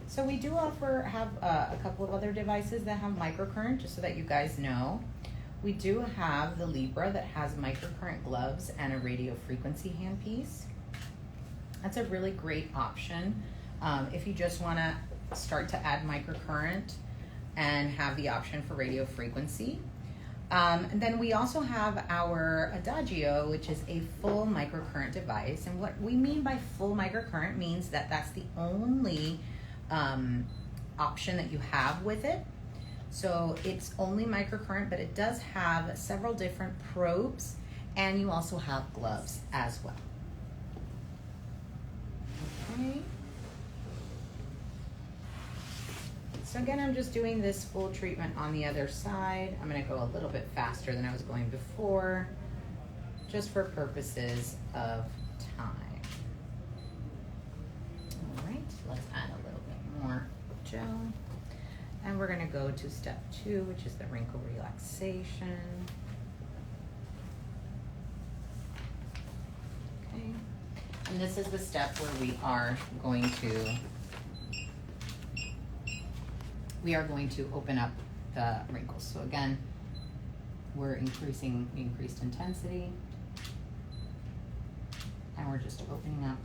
So we do have a couple of other devices that have microcurrent, just so that you guys know. We do have the Libra that has microcurrent gloves and a radio frequency handpiece. That's a really great option if you just want to start to add microcurrent and have the option for radio frequency. And then we also have our Adagio, which is a full microcurrent device. And what we mean by full microcurrent means that that's the only option that you have with it. So it's only microcurrent, but it does have several different probes, and you also have gloves as well. Okay. So again, I'm just doing this full treatment on the other side. I'm going to go a little bit faster than I was going before, just for purposes of time. All right, let's add a little bit more gel. And we're going to go to step 2, which is the wrinkle relaxation. Okay. And this is the step where we are going to we are going to open up the wrinkles. So again, we're increasing the increased intensity, and we're just opening up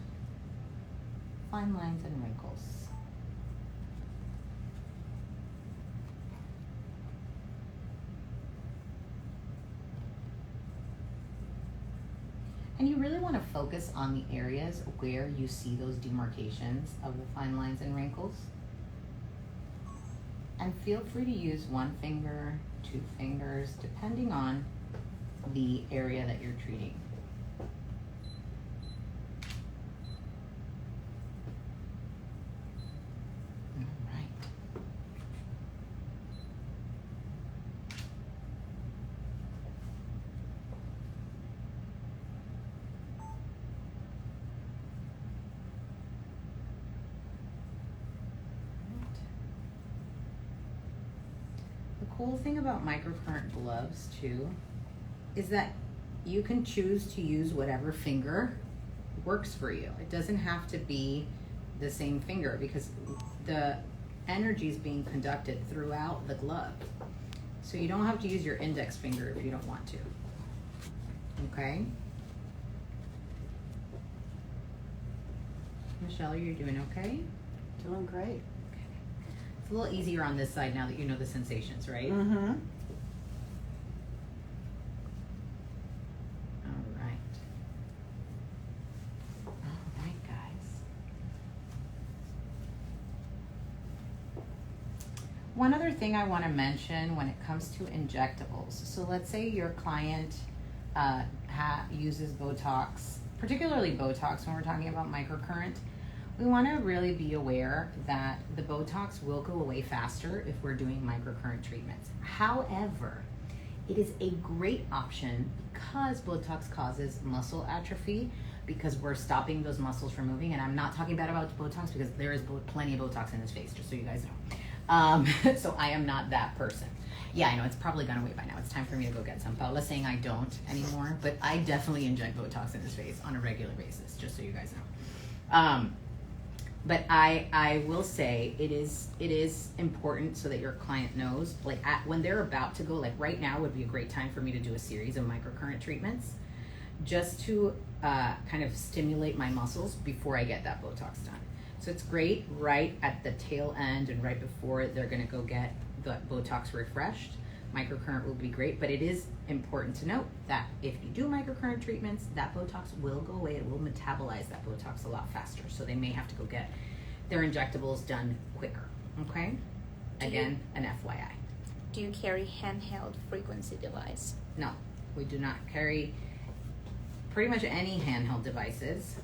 fine lines and wrinkles. And you really want to focus on the areas where you see those demarcations of the fine lines and wrinkles. And feel free to use one finger, 2 fingers, depending on the area that you're treating. All right. The cool thing about microcurrent gloves too is that you can choose to use whatever finger works for you. It doesn't have to be the same finger because the energy is being conducted throughout the glove. So you don't have to use your index finger if you don't want to. Okay? Michelle, you're doing okay? Doing great. It's a little easier on this side now that you know the sensations, right? Mm-hmm. All right. All right, guys. One other thing I want to mention when it comes to injectables. So let's say your client uses Botox, particularly Botox when we're talking about microcurrent. We want to really be aware that the Botox will go away faster if we're doing microcurrent treatments. However, it is a great option because Botox causes muscle atrophy because we're stopping those muscles from moving. And I'm not talking bad about Botox because there is plenty of Botox in this face, just so you guys know. So I am not that person. Yeah, I know it's probably gone away by now. It's time for me to go get some. Paula's saying I don't anymore, but I definitely inject Botox in his face on a regular basis, just so you guys know. But I will say it is important so that your client knows, like when they're about to go, like right now would be a great time for me to do a series of microcurrent treatments just to kind of stimulate my muscles before I get that Botox done. So it's great right at the tail end and right before they're gonna go get the Botox refreshed. Microcurrent will be great, but it is important to note that if you do microcurrent treatments, that Botox will go away. It will metabolize that Botox a lot faster. So they may have to go get their injectables done quicker, okay? Again, an FYI. Do you carry handheld frequency device? No, we do not carry pretty much any handheld devices.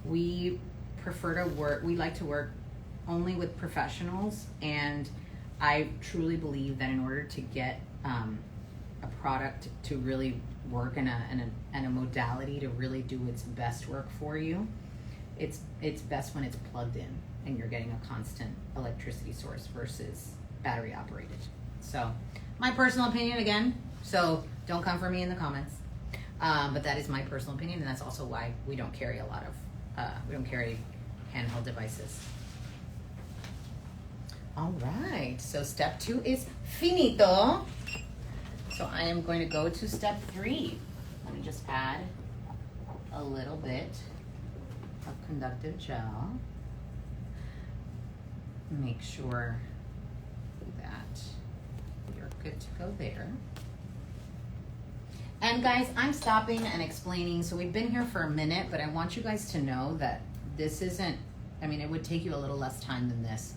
We prefer to work, we like to work only with professionals, and I truly believe that in order to get a product to really work in a modality to really do its best work for you, it's best when it's plugged in and you're getting a constant electricity source versus battery operated. So my personal opinion again, so don't come for me in the comments, but that is my personal opinion, and that's also why we don't carry a lot of we don't carry handheld devices. All right, so step 2 is finito. So I am going to go to step 3. Let me just add a little bit of conductive gel. Make sure that you're good to go there. And guys, I'm stopping and explaining. So we've been here for a minute, but I want you guys to know that this isn't, I mean, it would take you a little less time than this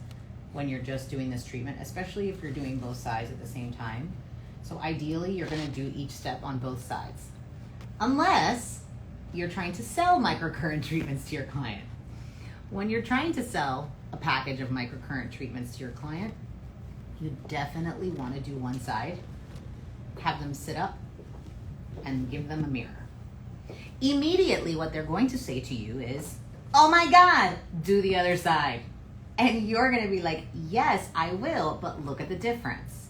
when you're just doing this treatment, especially if you're doing both sides at the same time. So ideally, you're gonna do each step on both sides, unless you're trying to sell microcurrent treatments to your client. When you're trying to sell a package of microcurrent treatments to your client, you definitely wanna do one side, have them sit up, and give them a mirror. Immediately, what they're going to say to you is, oh my God, do the other side. And you're gonna be like, yes, I will, but look at the difference.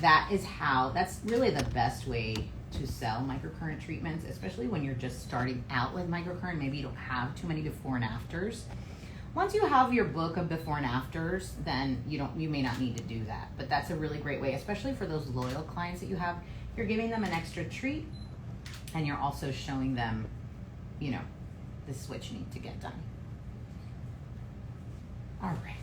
That's really the best way to sell microcurrent treatments, especially when you're just starting out with microcurrent. Maybe you don't have too many before and afters. Once you have your book of before and afters, then you may not need to do that. But that's a really great way, especially for those loyal clients that you have. You're giving them an extra treat, and you're also showing them, this is what you need to get done. All right.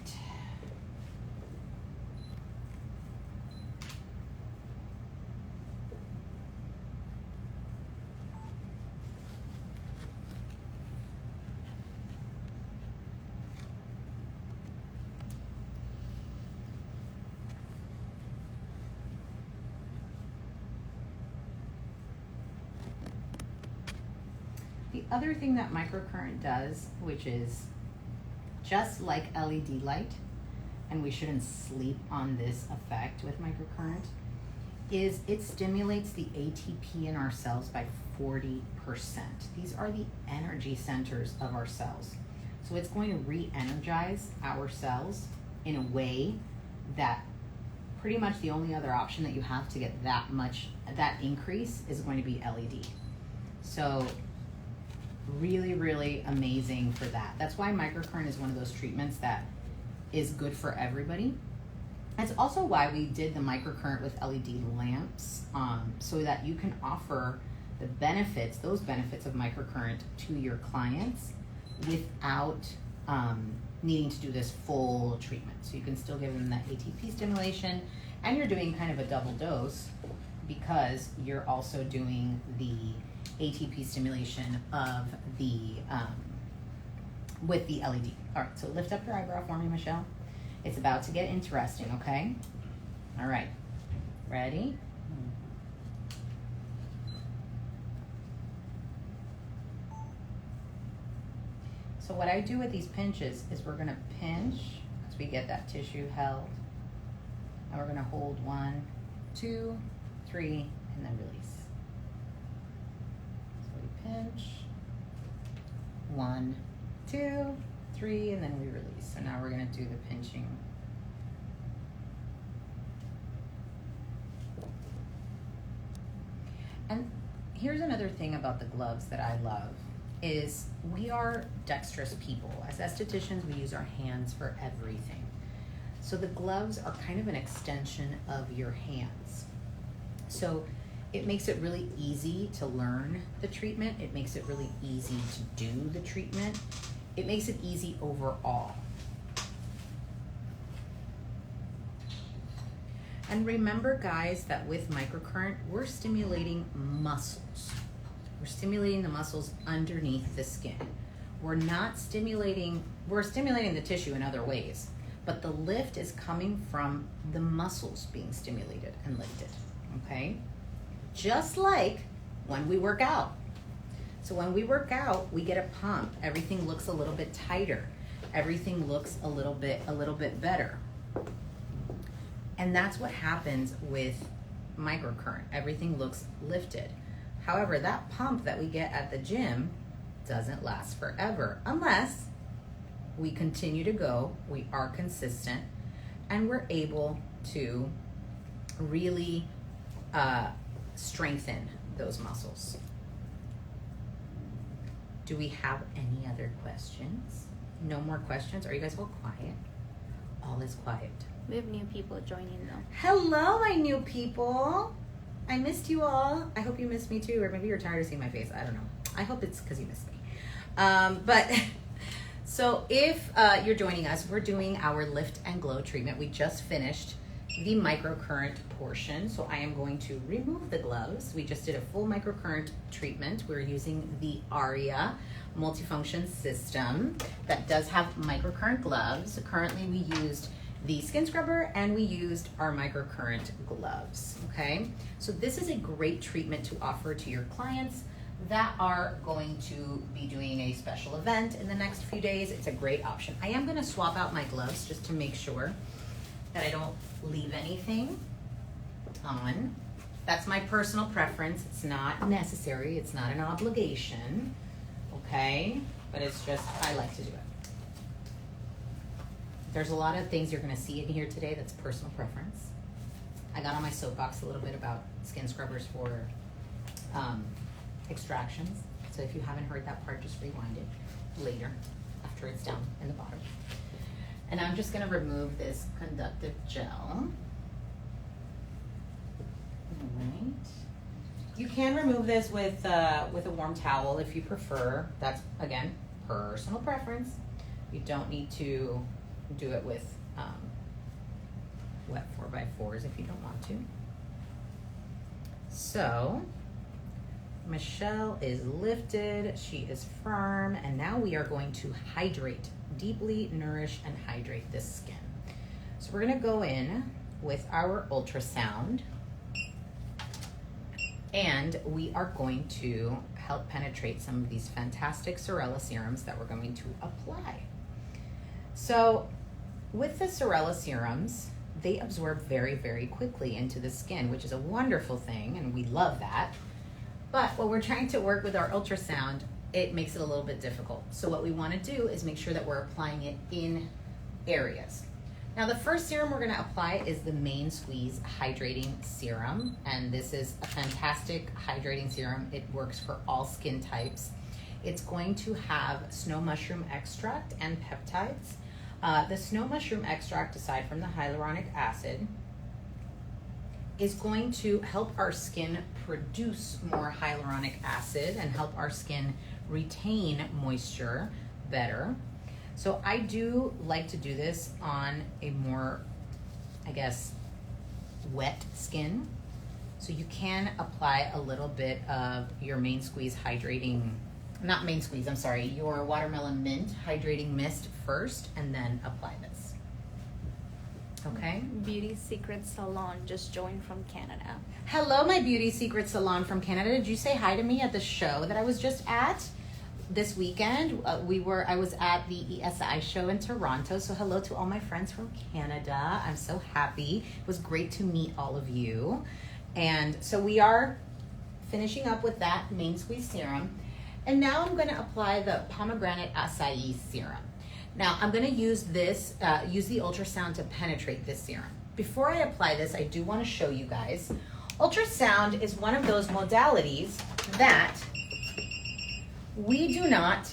The other thing that microcurrent does, which is just like LED light, and we shouldn't sleep on this effect with microcurrent, is it stimulates the ATP in our cells by 40%. These are the energy centers of our cells. So it's going to re-energize our cells in a way that pretty much the only other option that you have to get that increase is going to be LED. So really, really amazing for that. That's why microcurrent is one of those treatments that is good for everybody. That's also why we did the microcurrent with LED lamps, so that you can offer the benefits, those benefits of microcurrent to your clients without needing to do this full treatment. So you can still give them that ATP stimulation, and you're doing kind of a double dose because you're also doing the ATP stimulation of the with the LED. All right, so lift up your eyebrow for me, Michelle. It's about to get interesting, okay? All right, ready? So what I do with these pinches is we're gonna pinch as we get that tissue held, and we're gonna hold 1, 2, 3, and then release. Pinch, 1, 2, 3, and then we release. So now we're going to do the pinching. And here's another thing about the gloves that I love is we are dexterous people. As estheticians, we use our hands for everything. So the gloves are kind of an extension of your hands. So it makes it really easy to learn the treatment. It makes it really easy to do the treatment. It makes it easy overall. And remember, guys, that with microcurrent, we're stimulating muscles. We're stimulating the muscles underneath the skin. We're stimulating the tissue in other ways, but the lift is coming from the muscles being stimulated and lifted, okay? Just like when we work out. So when we work out, we get a pump. Everything looks a little bit tighter. Everything looks a little bit better. And that's what happens with microcurrent. Everything looks lifted. However, that pump that we get at the gym doesn't last forever unless we continue to go, we are consistent, and we're able to really strengthen those muscles. Do we have any other questions? No more questions? Are you guys all quiet? All is quiet. We have new people joining though. Hello, my new people. I missed you all. I hope you missed me too, or maybe you're tired of seeing my face. I don't know. I hope it's because you missed me. But so if you're joining us, we're doing our Lift and Glow treatment. We just finished the microcurrent portion, so I am going to remove the gloves. We just did a full microcurrent treatment. We're using the Aria multifunction system that does have microcurrent gloves. Currently we used the skin scrubber and we used our microcurrent gloves, okay? So this is a great treatment to offer to your clients that are going to be doing a special event in the next few days. It's a great option. I am gonna swap out my gloves just to make sure that I don't leave anything on. That's my personal preference. It's not necessary, it's not an obligation, okay? But it's just, I like to do it. There's a lot of things you're gonna see in here today that's personal preference. I got on my soapbox a little bit about skin scrubbers for extractions. So if you haven't heard that part, just rewind it later after after it's down in the bottom. And I'm just gonna remove this conductive gel. All right. You can remove this with a warm towel if you prefer. That's, again, personal preference. You don't need to do it with wet 4x4s if you don't want to. So, Michelle is lifted, she is firm, and now we are going to hydrate, deeply nourish and hydrate this skin. So we're gonna go in with our ultrasound, and we are going to help penetrate some of these fantastic Sorella serums that we're going to apply. So with the Sorella serums, they absorb very, very quickly into the skin, which is a wonderful thing, and we love that. But when we're trying to work with our ultrasound, it makes it a little bit difficult. So what we want to do is make sure that we're applying it in areas. Now the first serum we're going to apply is the Main Squeeze Hydrating Serum, and this is a fantastic hydrating serum. It works for all skin types. It's going to have snow mushroom extract and peptides. The snow mushroom extract, aside from the hyaluronic acid, is going to help our skin produce more hyaluronic acid and help our skin retain moisture better. So I do like to do this on a more, I guess, wet skin. So you can apply a little bit of your Main Squeeze hydrating, not Main Squeeze, I'm sorry, your Watermelon Mint hydrating mist first, and then apply this. Okay? Beauty Secret Salon just joined from Canada. Hello, my Beauty Secret Salon from Canada. Did you say hi to me at the show that I was just at this weekend? I was at the ESI show in Toronto, so hello to all my friends from Canada. I'm so happy. It was great to meet all of you. And so we are finishing up with that Main Squeeze serum. And now I'm going to apply the Pomegranate Acai Serum. Now I'm going to use this, use the ultrasound to penetrate this serum. Before I apply this, I do want to show you guys, ultrasound is one of those modalities that we do not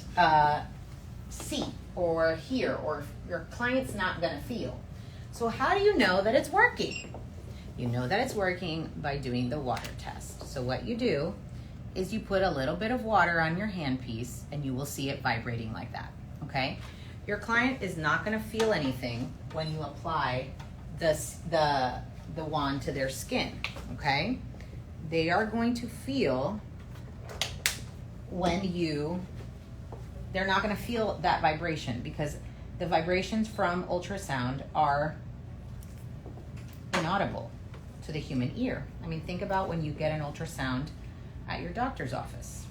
see or hear, or your client's not going to feel. So how do you know that it's working? You know that it's working by doing the water test. So what you do is you put a little bit of water on your handpiece and you will see it vibrating like that, okay? Your client is not gonna feel anything when you apply the wand to their skin, okay? They are going to feel they're not gonna feel that vibration, because the vibrations from ultrasound are inaudible to the human ear. I mean, think about when you get an ultrasound at your doctor's office.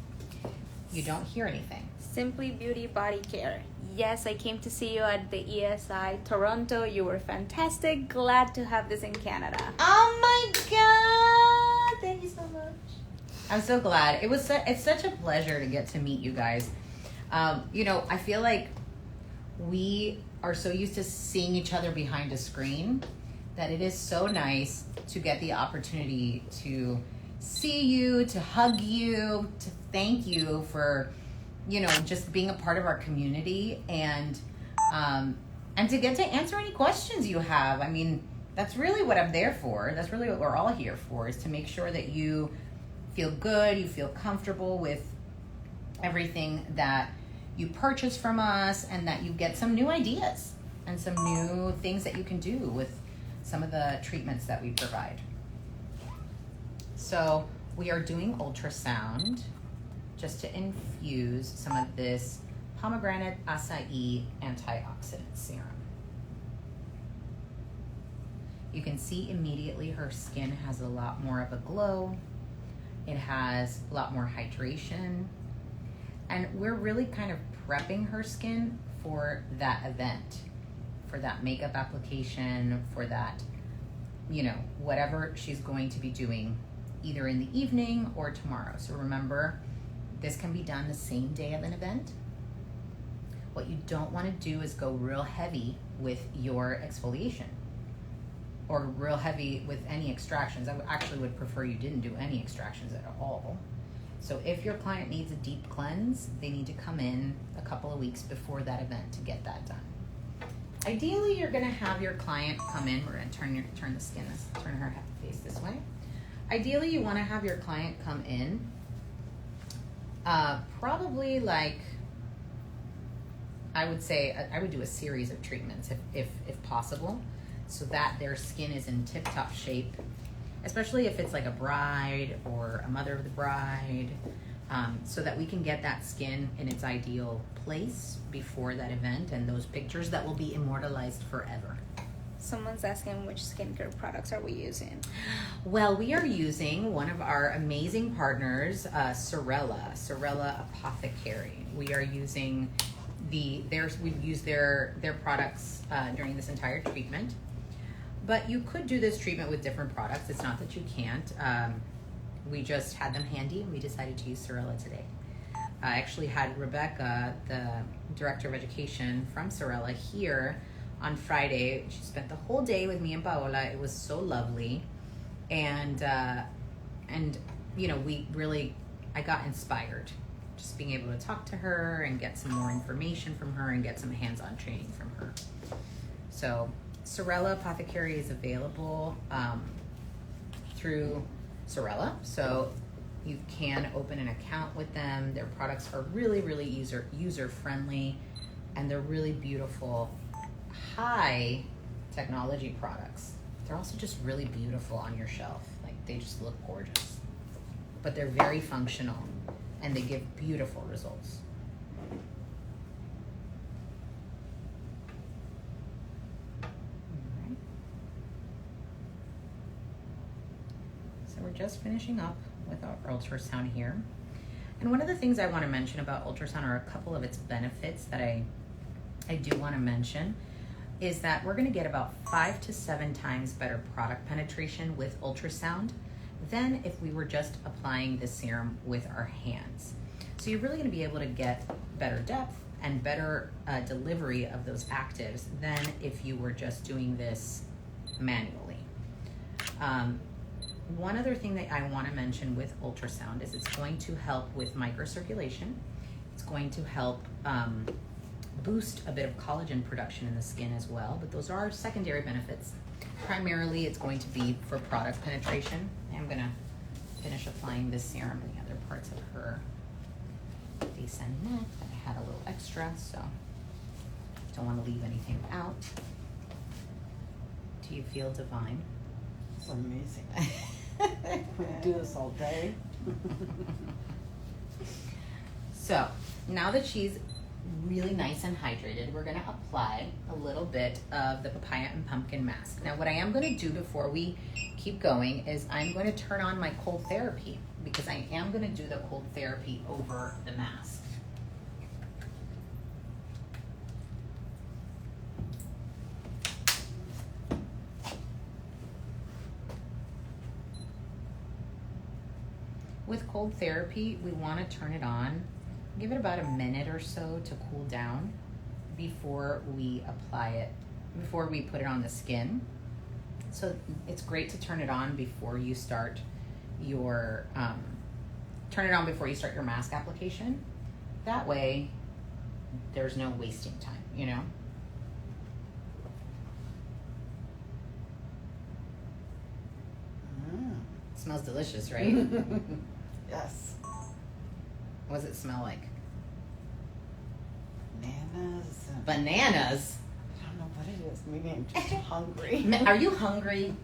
You don't hear anything. Simply Beauty Body Care. Yes, I came to see you at the ESI Toronto. You were fantastic. Glad to have this in Canada. Oh my God! Thank you so much. I'm so glad. It's such a pleasure to get to meet you guys. You know, I feel like we are so used to seeing each other behind a screen that it is so nice to get the opportunity to see you, to hug you, to thank you for, you know, just being a part of our community, and to get to answer any questions you have. I mean, that's really what I'm there for. That's really what we're all here for, is to make sure that you feel good, you feel comfortable with everything that you purchase from us, and that you get some new ideas and some new things that you can do with some of the treatments that we provide. So we are doing ultrasound just to infuse some of this Pomegranate Acai Antioxidant Serum. You can see immediately her skin has a lot more of a glow. It has a lot more hydration. And we're really kind of prepping her skin for that event, for that makeup application, for that, you know, whatever she's going to be doing either in the evening or tomorrow. So remember, this can be done the same day of an event. What you don't want to do is go real heavy with your exfoliation, or real heavy with any extractions. I actually would prefer you didn't do any extractions at all. So if your client needs a deep cleanse, they need to come in a couple of weeks before that event to get that done. Ideally, you're gonna have your client come in. We're gonna turn her face this way. Ideally, you wanna have your client come in probably like, I would say, I would do a series of treatments if possible, so that their skin is in tip-top shape, especially if it's like a bride or a mother of the bride, so that we can get that skin in its ideal place before that event, and those pictures that will be immortalized forever. Someone's asking which skincare products are we using? Well, we are using one of our amazing partners, Sorella Apothecary. We are using we've used their products during this entire treatment. But you could do this treatment with different products. It's not that you can't. We just had them handy and we decided to use Sorella today. I actually had Rebecca, the director of education from Sorella, here on Friday. She spent the whole day with me and Paola. It was so lovely. And you know, I got inspired just being able to talk to her and get some more information from her and get some hands-on training from her. So Sorella Apothecary is available through Sorella, so you can open an account with them. Their products are really, really user friendly, and they're really beautiful, high technology products. They're also just really beautiful on your shelf. Like, they just look gorgeous, but they're very functional and they give beautiful results. We're just finishing up with our ultrasound here. And one of the things I want to mention about ultrasound are a couple of its benefits that I do want to mention is that we're going to get about 5 to 7 times better product penetration with ultrasound than if we were just applying the serum with our hands. So you're really going to be able to get better depth and better delivery of those actives than if you were just doing this manually. One other thing that I want to mention with ultrasound is it's going to help with microcirculation. It's going to help boost a bit of collagen production in the skin as well, but those are secondary benefits. Primarily, it's going to be for product penetration. I'm going to finish applying this serum in the other parts of her face and neck that I had a little extra, so don't want to leave anything out. Do you feel divine? It's amazing. We do this all day. So now that she's really nice and hydrated, we're going to apply a little bit of the papaya and pumpkin mask. Now what I am going to do before we keep going is I'm going to turn on my cold therapy, because I am going to do the cold therapy over the mask. With cold therapy, we want to turn it on, give it about a minute or so to cool down before we apply it, before we put it on the skin. So it's great to turn it on before you start your mask application. That way, there's no wasting time, you know? It smells delicious, right? Yes. What does it smell like? Bananas. Bananas? I don't know what it is. Maybe I'm just hungry. Are you hungry?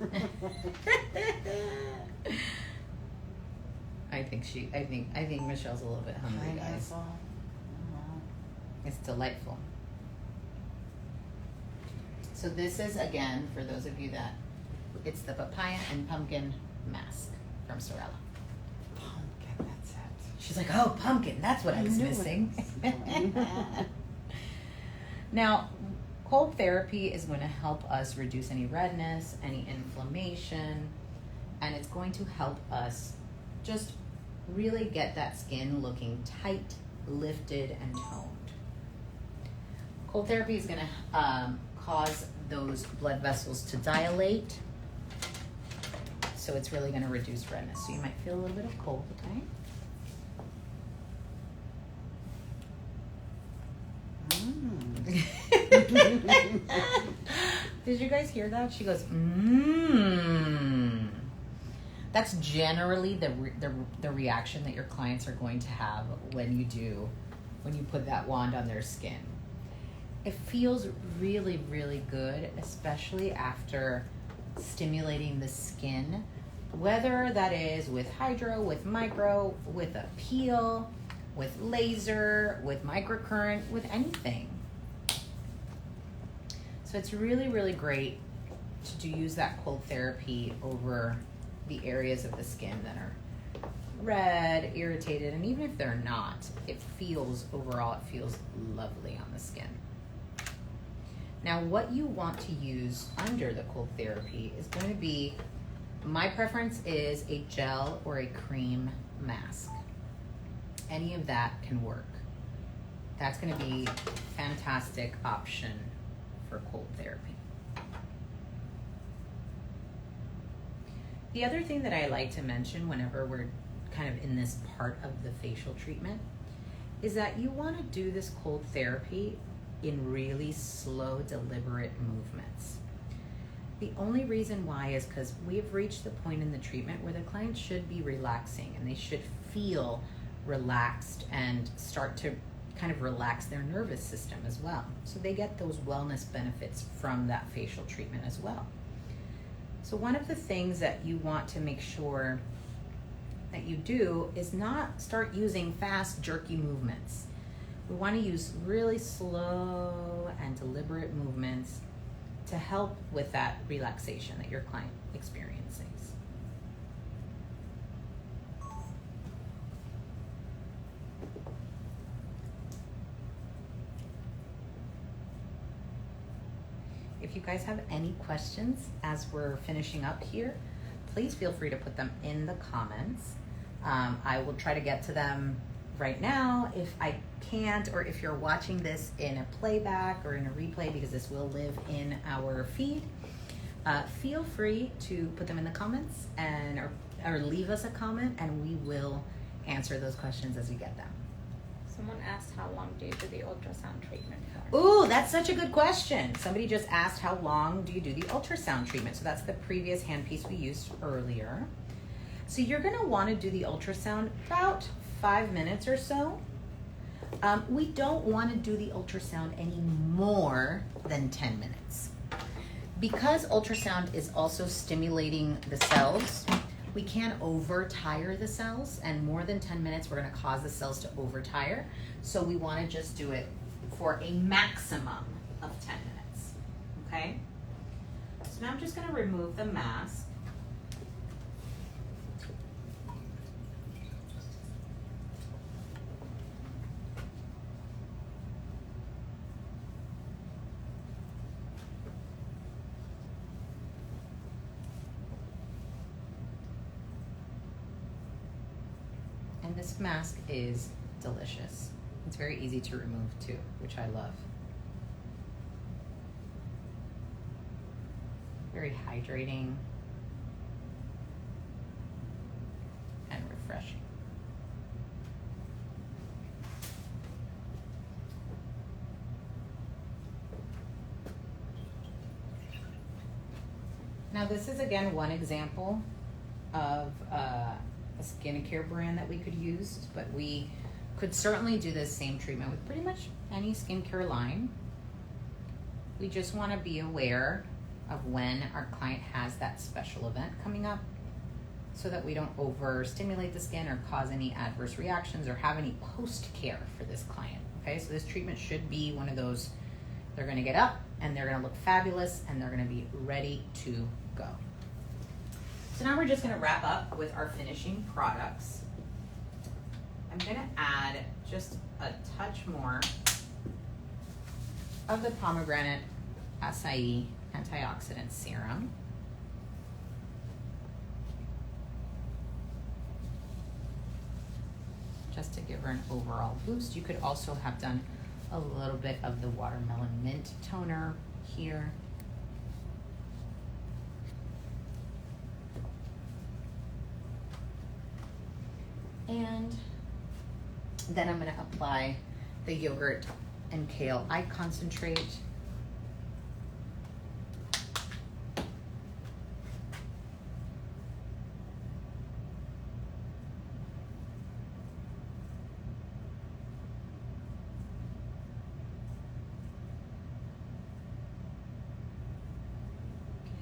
I think Michelle's a little bit hungry, guys. Pineapple. Oh. It's delightful. So this is, again, for those of you that, it's the papaya and pumpkin mask from Sorella. Pumpkin, that's it. She's like, oh, pumpkin, that's what I was knew missing. it was Now, cold therapy is going to help us reduce any redness, any inflammation, and it's going to help us just really get that skin looking tight, lifted, and toned. Cold therapy is going to cause those blood vessels to dilate, so it's really going to reduce redness. So you might feel a little bit of cold, okay? Did you guys hear that? She goes, mmm. That's generally the reaction that your clients are going to have when you put that wand on their skin. It feels really, really good, especially after stimulating the skin, whether that is with hydro, with micro, with a peel, with laser, with microcurrent, with anything. So it's really, really great to use that cold therapy over the areas of the skin that are red, irritated, and even if they're not, overall it feels lovely on the skin. Now what you want to use under the cold therapy is going to be, my preference is a gel or a cream mask. Any of that can work. That's going to be a fantastic option for cold therapy. The other thing that I like to mention whenever we're kind of in this part of the facial treatment is that you want to do this cold therapy in really slow, deliberate movements. The only reason why is because we've reached the point in the treatment where the client should be relaxing and they should feel relaxed and start to kind of relax their nervous system as well. So they get those wellness benefits from that facial treatment as well. So one of the things that you want to make sure that you do is not start using fast, jerky movements. We want to use really slow and deliberate movements to help with that relaxation that your client experiences. If you guys have any questions as we're finishing up here, please feel free to put them in the comments. I will try to get to them right now. If I can't, or if you're watching this in a playback or in a replay, because this will live in our feed, feel free to put them in the comments and or leave us a comment, and we will answer those questions as we get them. Someone asked how long do you do the ultrasound treatment for? Ooh, that's such a good question. Somebody just asked how long do you do the ultrasound treatment? So that's the previous handpiece we used earlier. So you're gonna wanna do the ultrasound about 5 minutes or so. We don't wanna do the ultrasound any more than 10 minutes. Because ultrasound is also stimulating the cells, we can't over-tire the cells, and more than 10 minutes we're gonna cause the cells to over-tire. So we wanna just do it for a maximum of 10 minutes, okay? So now I'm just gonna remove the mask. And this mask is delicious. It's very easy to remove too, which I love. Very hydrating and refreshing. Now this is again one example of a skincare brand that we could use, but we could certainly do this same treatment with pretty much any skincare line. We just want to be aware of when our client has that special event coming up so that we don't overstimulate the skin or cause any adverse reactions or have any post-care for this client. Okay, so this treatment should be one of those, they're going to get up and they're going to look fabulous and they're going to be ready to go. So now we're just going to wrap up with our finishing products. I'm going to add just a touch more of the pomegranate acai antioxidant serum. Just to give her an overall boost. You could also have done a little bit of the watermelon mint toner here. And then I'm going to apply the yogurt and kale eye concentrate.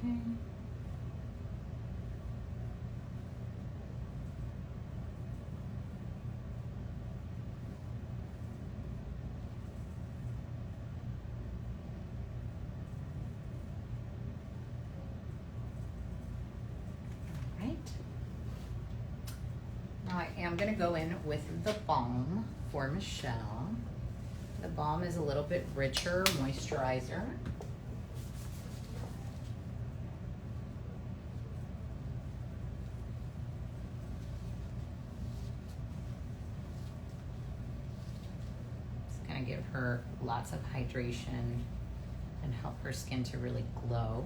Okay. All right. Now I am going to go in with the balm for Michelle. The balm is a little bit richer moisturizer. It's going to give her lots of hydration and help her skin to really glow.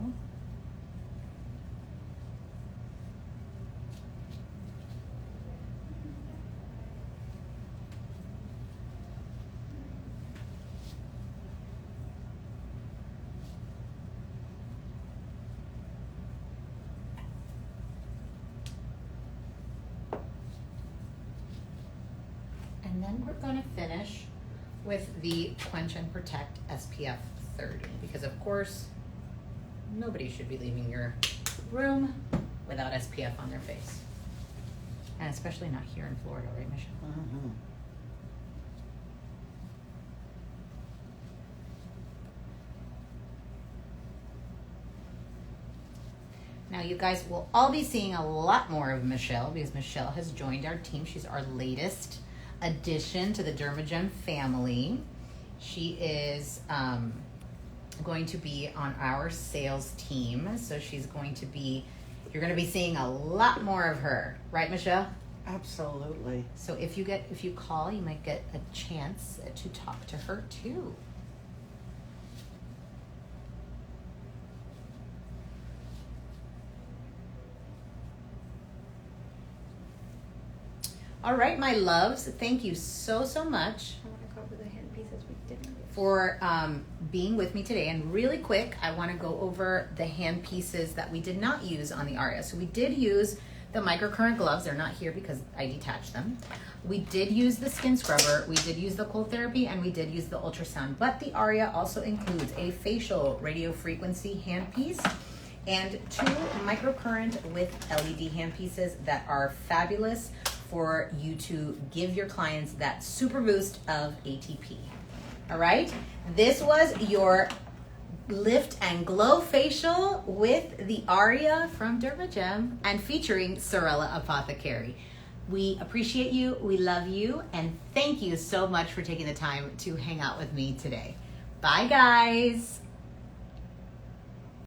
And then we're going to finish with the Quench and Protect SPF 30 because of course nobody should be leaving your room without SPF on their face. And especially not here in Florida, right, Michelle? Mm-hmm. Now you guys will all be seeing a lot more of Michelle because Michelle has joined our team. She's our latest addition to the DermaJEM family. She is going to be on our sales team. So she's going to be, you're going to be seeing a lot more of her. Right, Michelle? Absolutely. So if you call, you might get a chance to talk to her too. All right, my loves, thank you so much I want to cover the hand pieces we didn't do. for being with me today. And really quick, I want to go over the hand pieces that we did not use on the Aria. So we did use the microcurrent gloves. They're not here because I detached them. We did use the skin scrubber. We did use the cold therapy, and we did use the ultrasound. But the Aria also includes a facial radio frequency handpiece and 2 microcurrent with LED handpieces that are fabulous for you to give your clients that super boost of ATP. All right, this was your Lift and Glow facial with the Aria from DermaJEM and featuring Sorella Apothecary. We appreciate you, we love you, and thank you so much for taking the time to hang out with me today. Bye, guys.